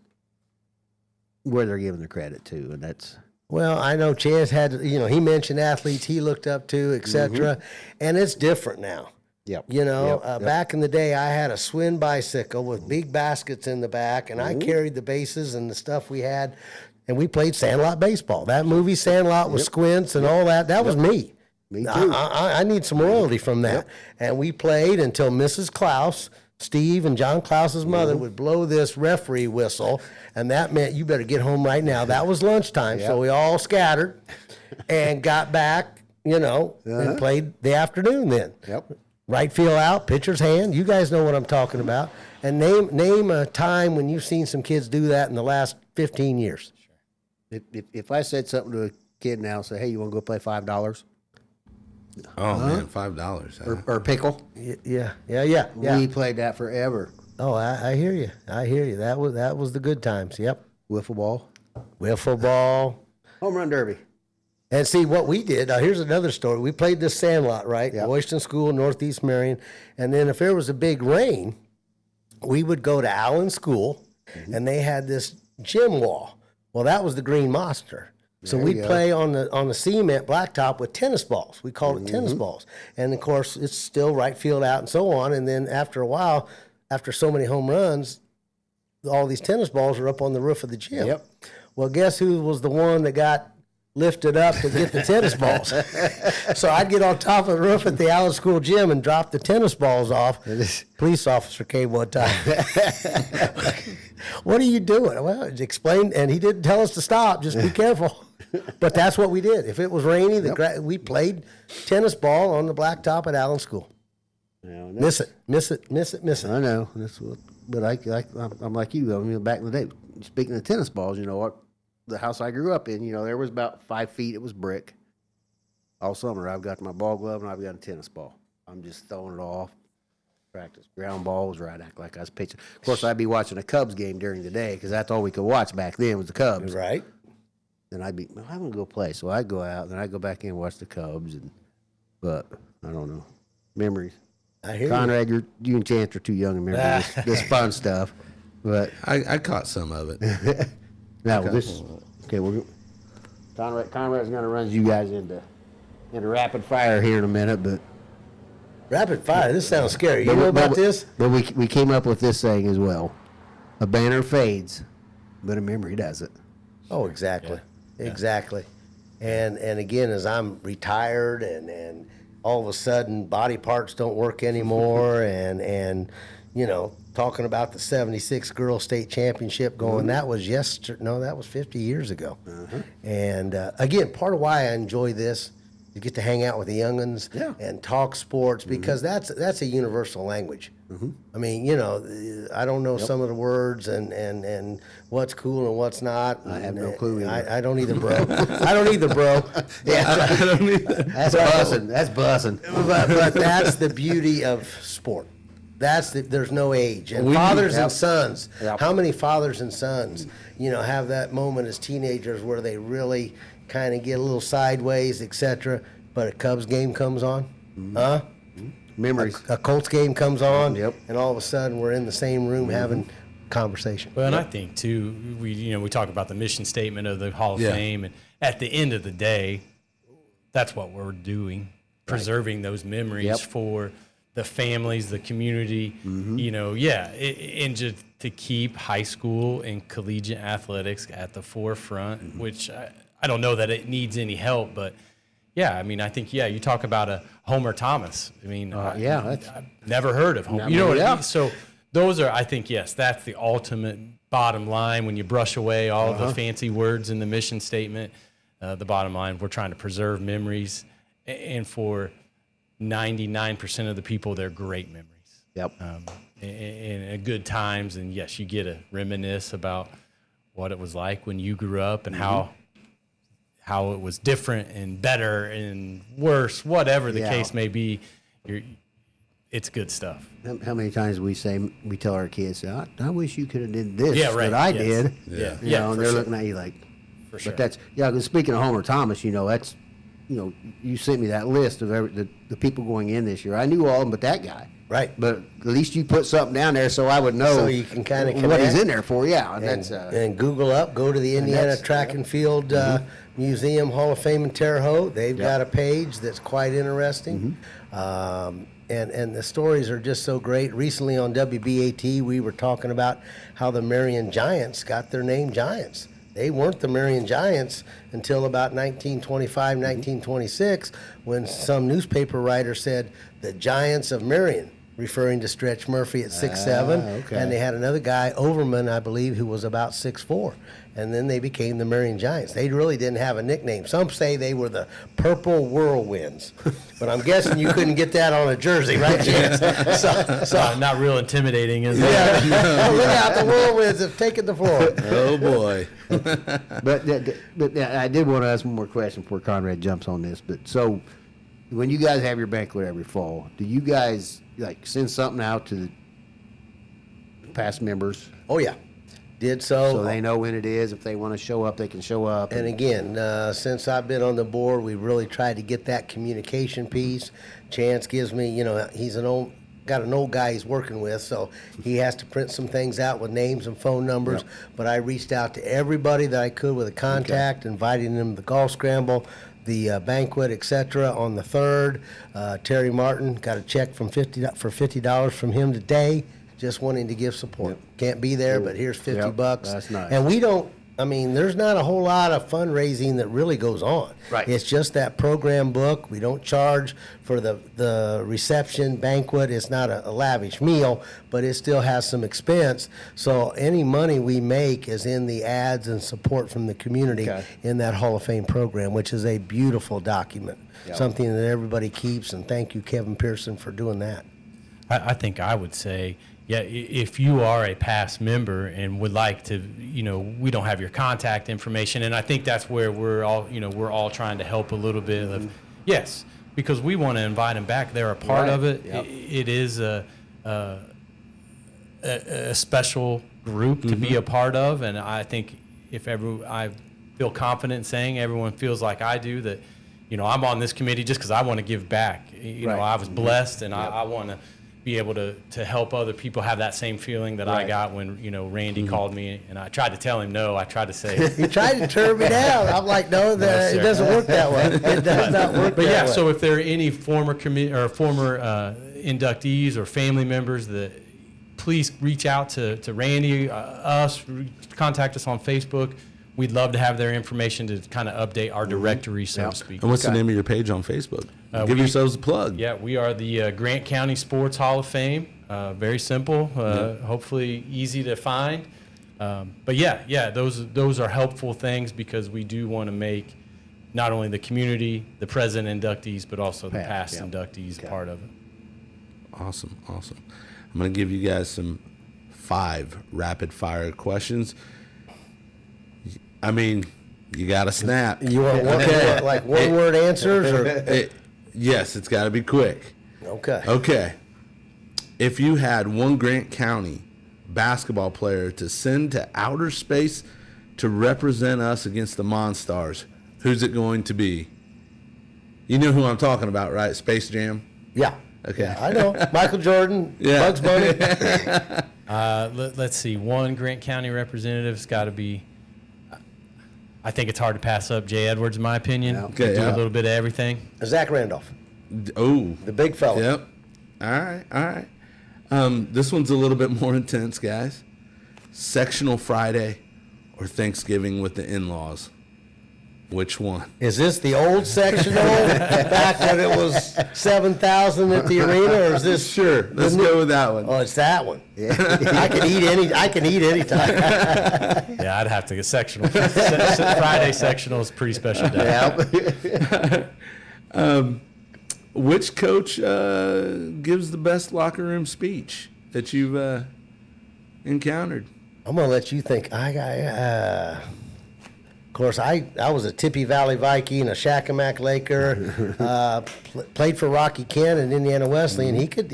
where they're giving their credit to, and that's...
Well, I know Chance had, he mentioned athletes he looked up to, etc. And it's different now.
Yep.
Back in the day, I had a Swin bicycle with big baskets in the back, and I carried the bases and the stuff we had, and we played Sandlot baseball. That movie, Sandlot, with squints and all that, that was me.
Me too.
I need some royalty from that. And we played until Mrs. Klaus, Steve and John Klaus's mother, would blow this referee whistle, and that meant you better get home right now. That was lunchtime, so we all scattered and got back, and played the afternoon then.
Yep.
Right field out, pitcher's hand. You guys know what I'm talking about. And name a time when you've seen some kids do that in the last 15 years.
If I said something to a kid now, say, hey, you want to go play $5?
Oh, man, $5.
Or pickle?
Yeah.
We played that forever.
Oh, I hear you. That was the good times. Yep.
Wiffle ball.
Wiffle ball.
Home run derby.
And see what we did. Now here's another story. We played this Sandlot, right?
Yep.
Washington School, Northeast Marion. And then if there was a big rain, we would go to Allen School, and they had this gym wall. Well, that was the Green Monster. So we'd play on the cement blacktop with tennis balls. We called it tennis balls. And of course, it's still right field out and so on. And then after a while, after so many home runs, all these tennis balls are up on the roof of the gym.
Yep.
Well, guess who was the one that got lifted up to get the tennis balls? So I'd get on top of the roof at the Allen School gym and drop the tennis balls off. Police officer came one time. What are you doing? Well, explain, and he didn't tell us to stop. Just be careful. But that's what we did. If it was rainy, we played tennis ball on the blacktop at Allen School. Miss it.
I know. But I'm like you, though. Back in the day, speaking of tennis balls, what? The house I grew up in, there was about 5 feet. It was brick. All summer, I've got my ball glove and I've got a tennis ball. I'm just throwing it off. Practice. Ground ball was right. Act like I was pitching. Of course, I'd be watching a Cubs game during the day because that's all we could watch back then was the Cubs.
Right.
Then I'm going to go play. So I'd go out, then I'd go back in and watch the Cubs. But I don't know. Memories.
I hear
Conrad, you and Chance are too young to remember this fun stuff. But
I caught some of it.
now okay, Conrad's going to run you guys into rapid fire here in a minute, but
Rapid fire. This sounds scary. You know about this?
But we came up with this saying as well: a banner fades, but a memory doesn't.
Oh, exactly. Yeah. Exactly. And again, as I'm retired and all of a sudden body parts don't work anymore and you know, talking about the 76 girls state championship going, that was that was 50 years ago. And again, part of why I enjoy this, you get to hang out with the young'uns and talk sports because that's a universal language. I mean, you know, I don't know some of the words and what's cool and what's not.
I have no clue.
I don't either, bro. I don't either, bro. Yeah,
I don't either.
That's bussing. That's bussing.
but that's the beauty of sport. There's no age. And fathers and sons. How many fathers and sons, you know, have that moment as teenagers where they really kind of get a little sideways, etc. But a Cubs game comes on,
Memories.
A Colts game comes on, and all of a sudden we're in the same room having conversation.
Well, and I think too, we talk about the mission statement of the Hall of Fame, and at the end of the day, that's what we're doing, preserving those memories for the families, the community, you know, and just to keep high school and collegiate athletics at the forefront, which I don't know that it needs any help, but yeah, I mean, I think, you talk about a Homer Thomas. I mean, I've never heard of Homer. You know what I mean? So those are, I think, that's the ultimate bottom line when you brush away all the fancy words in the mission statement. The bottom line, we're trying to preserve memories, and for 99% of the people, they're great memories. And good times, and yes, you get to reminisce about what it was like when you grew up and how it was different and better and worse, whatever the case may be. It's good stuff.
How many times we tell our kids, I wish you could have did this that I
yes.
did.
Yeah.
You know, and they're looking at you like,
for sure.
But that's, because speaking of Homer Thomas, you know, that's, you know, you sent me that list of the people going in this year. I knew all of them but that guy.
Right.
But at least you put something down there so I would know
so you can kind of
what he's in there for. Yeah.
And Google up, go to the Indiana Track and Field Museum Hall of Fame in Terre Haute. They've got a page that's quite interesting. And the stories are just so great. Recently on WBAT, we were talking about how the Marion Giants got their name Giants. They weren't the Marion Giants until about 1925, 1926, when some newspaper writer said the Giants of Marion, referring to Stretch Murphy at 6'7", and they had another guy, Overman, I believe, who was about 6'4", and then they became the Marion Giants. They really didn't have a nickname. Some say they were the Purple Whirlwinds, but I'm guessing you couldn't get that on a jersey, right, Chance?
So not real intimidating, is it?
Yeah. Look out, the Whirlwinds have taken the floor.
Oh boy.
But I did want to ask one more question before Conrad jumps on this. But so, when you guys have your banquet every fall, do you guys like send something out to the past members?
Oh yeah, did so.
So they know when it is. If they want to show up, they can show up.
And again, since I've been on the board, we've really tried to get that communication piece. Chance gives me, you know, he's got an old guy he's working with, so he has to print some things out with names and phone numbers. Yep. But I reached out to everybody that I could with a contact, inviting them to the golf scramble, the banquet, etc. on the 3rd. Terry Martin got a check for $50 from him today, just wanting to give support. Yep. Can't be there, but here's $50.
That's nice.
And there's not a whole lot of fundraising that really goes on.
Right.
It's just that program book. We don't charge for the reception banquet. It's not a lavish meal, but it still has some expense. So any money we make is in the ads and support from the community in that Hall of Fame program, which is a beautiful document, something that everybody keeps. And thank you, Kevin Pearson, for doing that.
I think I would say, if you are a past member and would like to, we don't have your contact information, and I think that's where we're all trying to help a little bit of, yes, because we want to invite them back. They're a part of it. Yep. It is a special group to be a part of, and I think I feel confident saying everyone feels like I do that, I'm on this committee just because I want to give back. I was blessed, and I want to be able to help other people have that same feeling that I got when, Randy called me, and I tried to tell him no. I tried to say
He tried to turn me down. I'm like, no, it doesn't work that way. It does not work
But
that way.
so if there are any former inductees or family members, please reach out to Randy, us, contact us on Facebook. We'd love to have their information to kind of update our directory, so to speak.
And what's the name of your page on Facebook? Give yourselves a plug.
Yeah, we are the Grant County Sports Hall of Fame. Very simple, hopefully easy to find. But those are helpful things because we do want to make not only the community, the present inductees, but also the past inductees part of it.
Awesome. I'm going to give you guys some 5 rapid fire questions. I mean, you got to snap.
You want one word answers? Or?
Yes, it's got to be quick. Okay. If you had one Grant County basketball player to send to outer space to represent us against the Monstars, who's it going to be? You know who I'm talking about, right? Space Jam?
Yeah.
Okay.
Yeah, I know. Michael Jordan, Bugs Bunny.
Let's see. One Grant County representative's got to be. I think it's hard to pass up Jay Edwards, in my opinion.
Okay,
do a little bit of everything.
Zach Randolph.
Oh.
The big fella.
Yep. All right. This one's a little bit more intense, guys. Sectional Friday or Thanksgiving with the in-laws? Which one?
Is this the old sectional back when it was 7,000 at the arena, or is this?
Sure. Let's go with that one.
Oh, it's that one. Yeah. I can eat anytime.
Yeah, I'd have to get sectional. Friday sectional is a pretty special day.
Which coach gives the best locker room speech that you've encountered?
I'm gonna let you think. Of course, I was a Tippy Valley Viking, a Shakamak Laker, played for Rocky Kent and Indiana Wesleyan. He could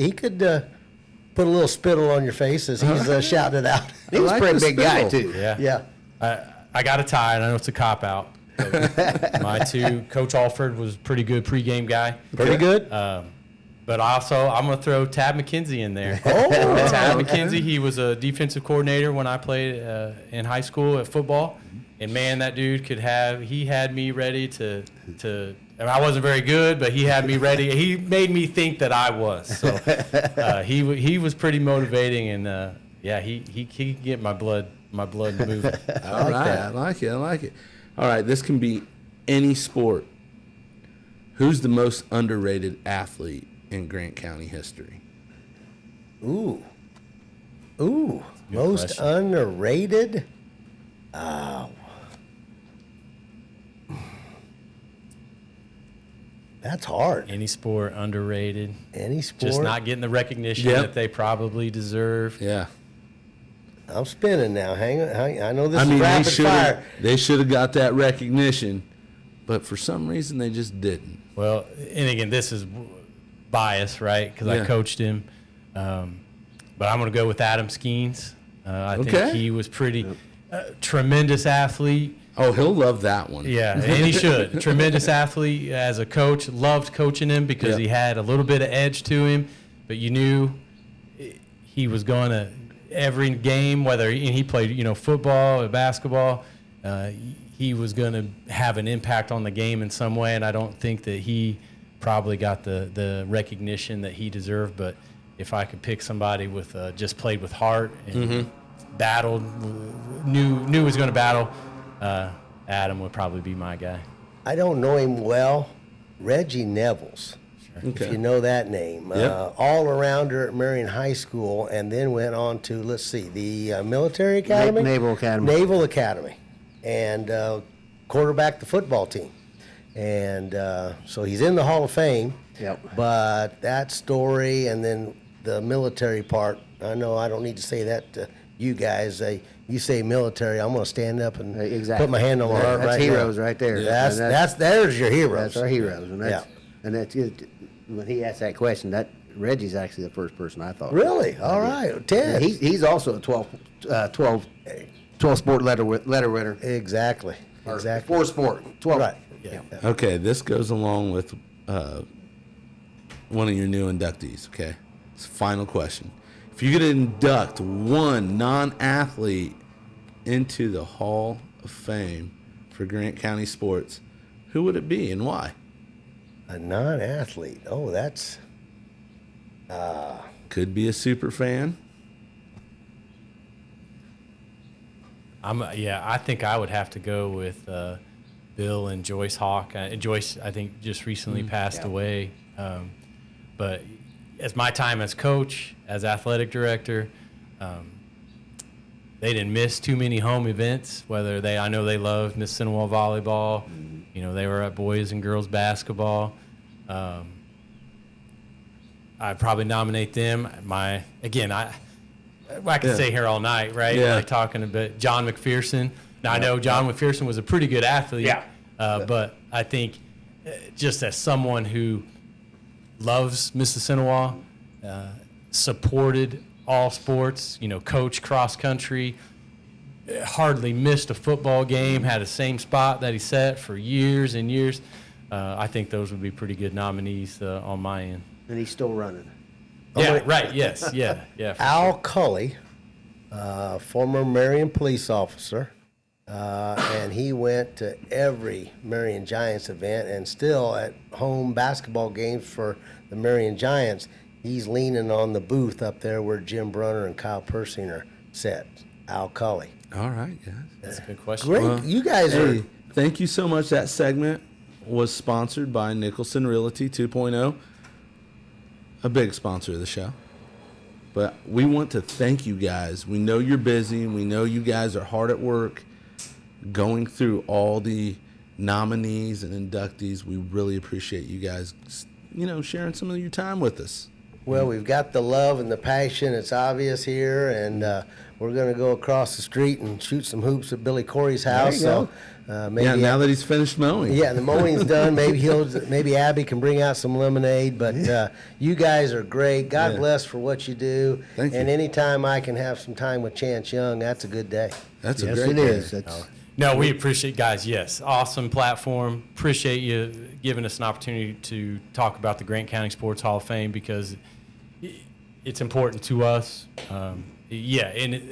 put a little spittle on your face as he's shouting it out.
He was a pretty big guy, too.
Yeah. I got a tie, and I know it's a cop-out. My Coach Alford was a pretty good pregame guy.
Pretty good.
But also, I'm going to throw Tab McKenzie in there.
Tab
McKenzie, he was a defensive coordinator when I played in high school at football. And, man, that dude he had me ready to I wasn't very good, but he had me ready. He made me think that I was. So he was pretty motivating, and, he could get my blood moving.
I like it. All right, this can be any sport. Who's the most underrated athlete in Grant County history?
Ooh. Most
question.
underrated? Oh. That's hard.
Any sport underrated.
Any sport.
Just not getting the recognition that they probably deserve.
Yeah.
I'm spinning now. Hang on. I know this is rapid fire.
They should have got that recognition, but for some reason they just didn't.
Well, and again, this is bias, right? Because I coached him. But I'm going to go with Adam Skeens. I think he was pretty tremendous athlete.
Oh, he'll love that one.
Yeah, and he should. Tremendous athlete as a coach. Loved coaching him because he had a little bit of edge to him, but you knew he was going to every game, whether he played, football or basketball, he was going to have an impact on the game in some way, and I don't think that he probably got the recognition that he deserved. But if I could pick somebody with just played with heart and battled, knew he was going to battle, Adam would probably be my guy.
I don't know him well. Reggie Nevels, if you know that name. All-arounder at Marion High School, and then went on to, the Military Academy?
Naval Academy.
Naval Academy, and quarterbacked the football team. And so he's in the Hall of Fame.
Yep.
But that story and then the military part, I know I don't need to say that to you guys. You say military, I'm going to stand up and put my hand on my heart right now.
That's heroes right there.
There's your heroes.
That's our heroes. And that's it. When he asked that question, Reggie's actually the first person I thought.
Really? All right. Ted.
He's also a 12 sport letter winner.
Exactly.
Four sport. 12.
Right.
Yeah.
Okay, this goes along with one of your new inductees, okay? Final question. If you could induct one non-athlete into the Hall of Fame for Grant County sports, who would it be and why?
A non-athlete. Oh, that's...
Could be a super fan.
I think I would have to go with Bill and Joyce Hawk. Joyce, I think, just recently passed away. But as my time as coach, as athletic director, they didn't miss too many home events. I know they loved Miss Cinewell volleyball. You know, they were at boys and girls basketball. I'd probably nominate them. I could stay here all night, right?
Yeah.
Like talking about John McPherson. Now, I know John McPherson was a pretty good athlete, but I think just as someone who loves Mississinawa, supported all sports, coached cross country, hardly missed a football game, had the same spot that he set for years and years. I think those would be pretty good nominees on my end.
And he's still running.
Yeah, right, yes, yeah. For
Al
sure.
Cully, former Marion police officer, and he went to every Marion Giants event, and still at home basketball games for the Marion Giants, he's leaning on the booth up there where Jim Brunner and Kyle Persinger sat. Al Cully.
All right, guys.
That's a good question.
Great.
Well,
You guys are...
Hey, thank you so much. That segment was sponsored by Nicholson Realty 2.0, a big sponsor of the show. But we want to thank you guys. We know you're busy, and we know you guys are hard at work going through all the nominees and inductees. We really appreciate you guys, sharing some of your time with us.
Well, we've got the love and the passion. It's obvious here, and we're going to go across the street and shoot some hoops at Billy Corey's house.
There you
Maybe
Now that he's finished mowing.
Yeah, the mowing's done. Maybe Abby can bring out some lemonade. But you guys are great. God bless for what you do.
Thank you.
And anytime I can have some time with Chance Young, that's a good day.
That's a
Yes,
great
it
day.
is. That's,
No, we appreciate, guys, yes. Awesome platform. Appreciate you giving us an opportunity to talk about the Grant County Sports Hall of Fame because it's important to us. And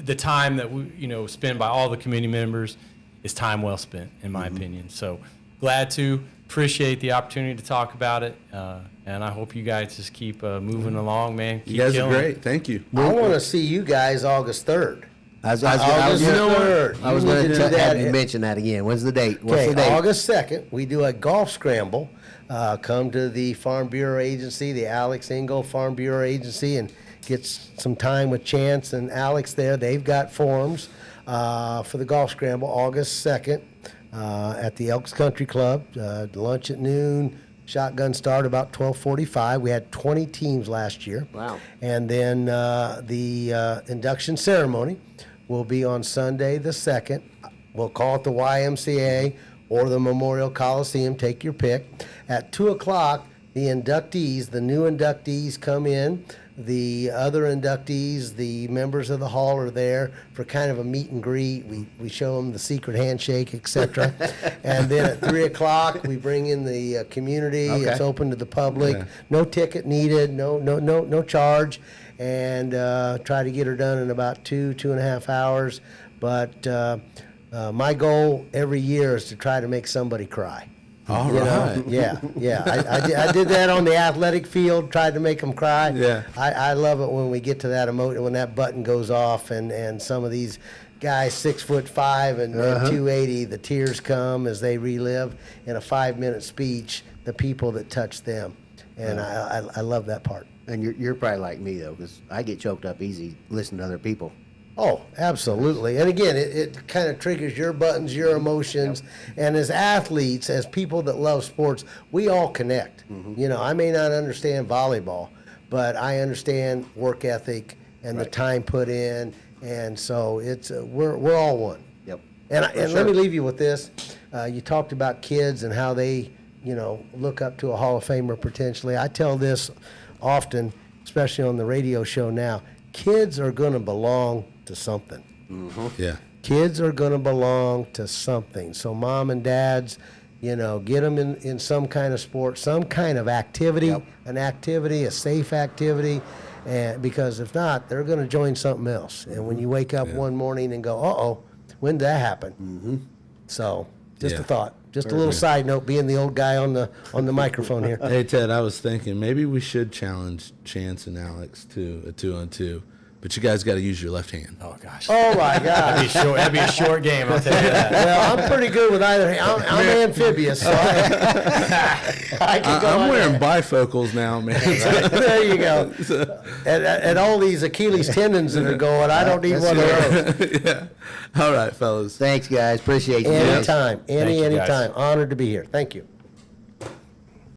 the time that we, spend by all the committee members is time well spent, in my opinion. So glad to appreciate the opportunity to talk about it. And I hope you guys just keep moving along, man. Keep
You guys are
killing
great. Thank you.
I want to see you guys August 3rd.
I was
August
going
3rd.
to
You need to do that.
have you mention that again. When's the date? What's the
Okay,
date?
August 2nd, we do a golf scramble. Come to the Farm Bureau Agency, the Alex Engel Farm Bureau Agency, and get some time with Chance and Alex there. They've got forms for the golf scramble, August 2nd, at the Elks Country Club. Lunch at noon, shotgun start about 12:45. We had 20 teams last year.
Wow.
And then the induction ceremony will be on Sunday the 2nd. We'll call it the YMCA or the Memorial Coliseum, take your pick. At 2 o'clock, the inductees, the new inductees come in. The other inductees, the members of the hall are there for kind of a meet and greet. We show them the secret handshake, etc. And then at 3 o'clock, we bring in the community.
Okay.
It's open to the public.
Yeah.
No ticket needed, no charge. And try to get her done in about 2.5 hours. But my goal every year is to try to make somebody cry.
All
You
right.
know? Yeah. I did that on the athletic field, tried to make them cry.
Yeah.
I love it when we get to that emotion, when that button goes off and some of these guys 6'5" and 280, the tears come as they relive in a 5-minute speech the people that touched them. And I love that part.
And you're probably like me, though, because I get choked up easy listening to other people.
Oh, absolutely. And again, it kind of triggers your buttons, your emotions. And as athletes, as people that love sports, we all connect. I may not understand volleyball, but I understand work ethic and the time put in. And so it's we're all one.
Yep.
And let me leave you with this. You talked about kids and how they, look up to a Hall of Famer potentially. I tell this often, especially on the radio show now. Kids are going to belong to something.
Yeah.
Kids are going to belong to something. So mom and dads, get them in some kind of sport, some kind of activity, an activity, a safe activity. And because if not, they're going to join something else. And when you wake up one morning and go, uh-oh, when did that happen? Mm-hmm. So just a thought. Just a little side note, being the old guy on the microphone here.
Hey, Ted, I was thinking maybe we should challenge Chance and Alex to a 2-on-2, but you guys got to use your left hand.
Oh, gosh.
Oh, my God.
That'd be a short game, I'll tell you that.
Well, I'm pretty good with either hand. I'm amphibious, so I can go
I'm
on
wearing
there.
bifocals now, man.
There you go. And all these Achilles tendons that are going, I don't need one of those.
Yeah. All right, fellas.
Thanks, guys. Appreciate you. guys.
Anytime.
Thank you, guys.
Anytime. Honored to be here. Thank you.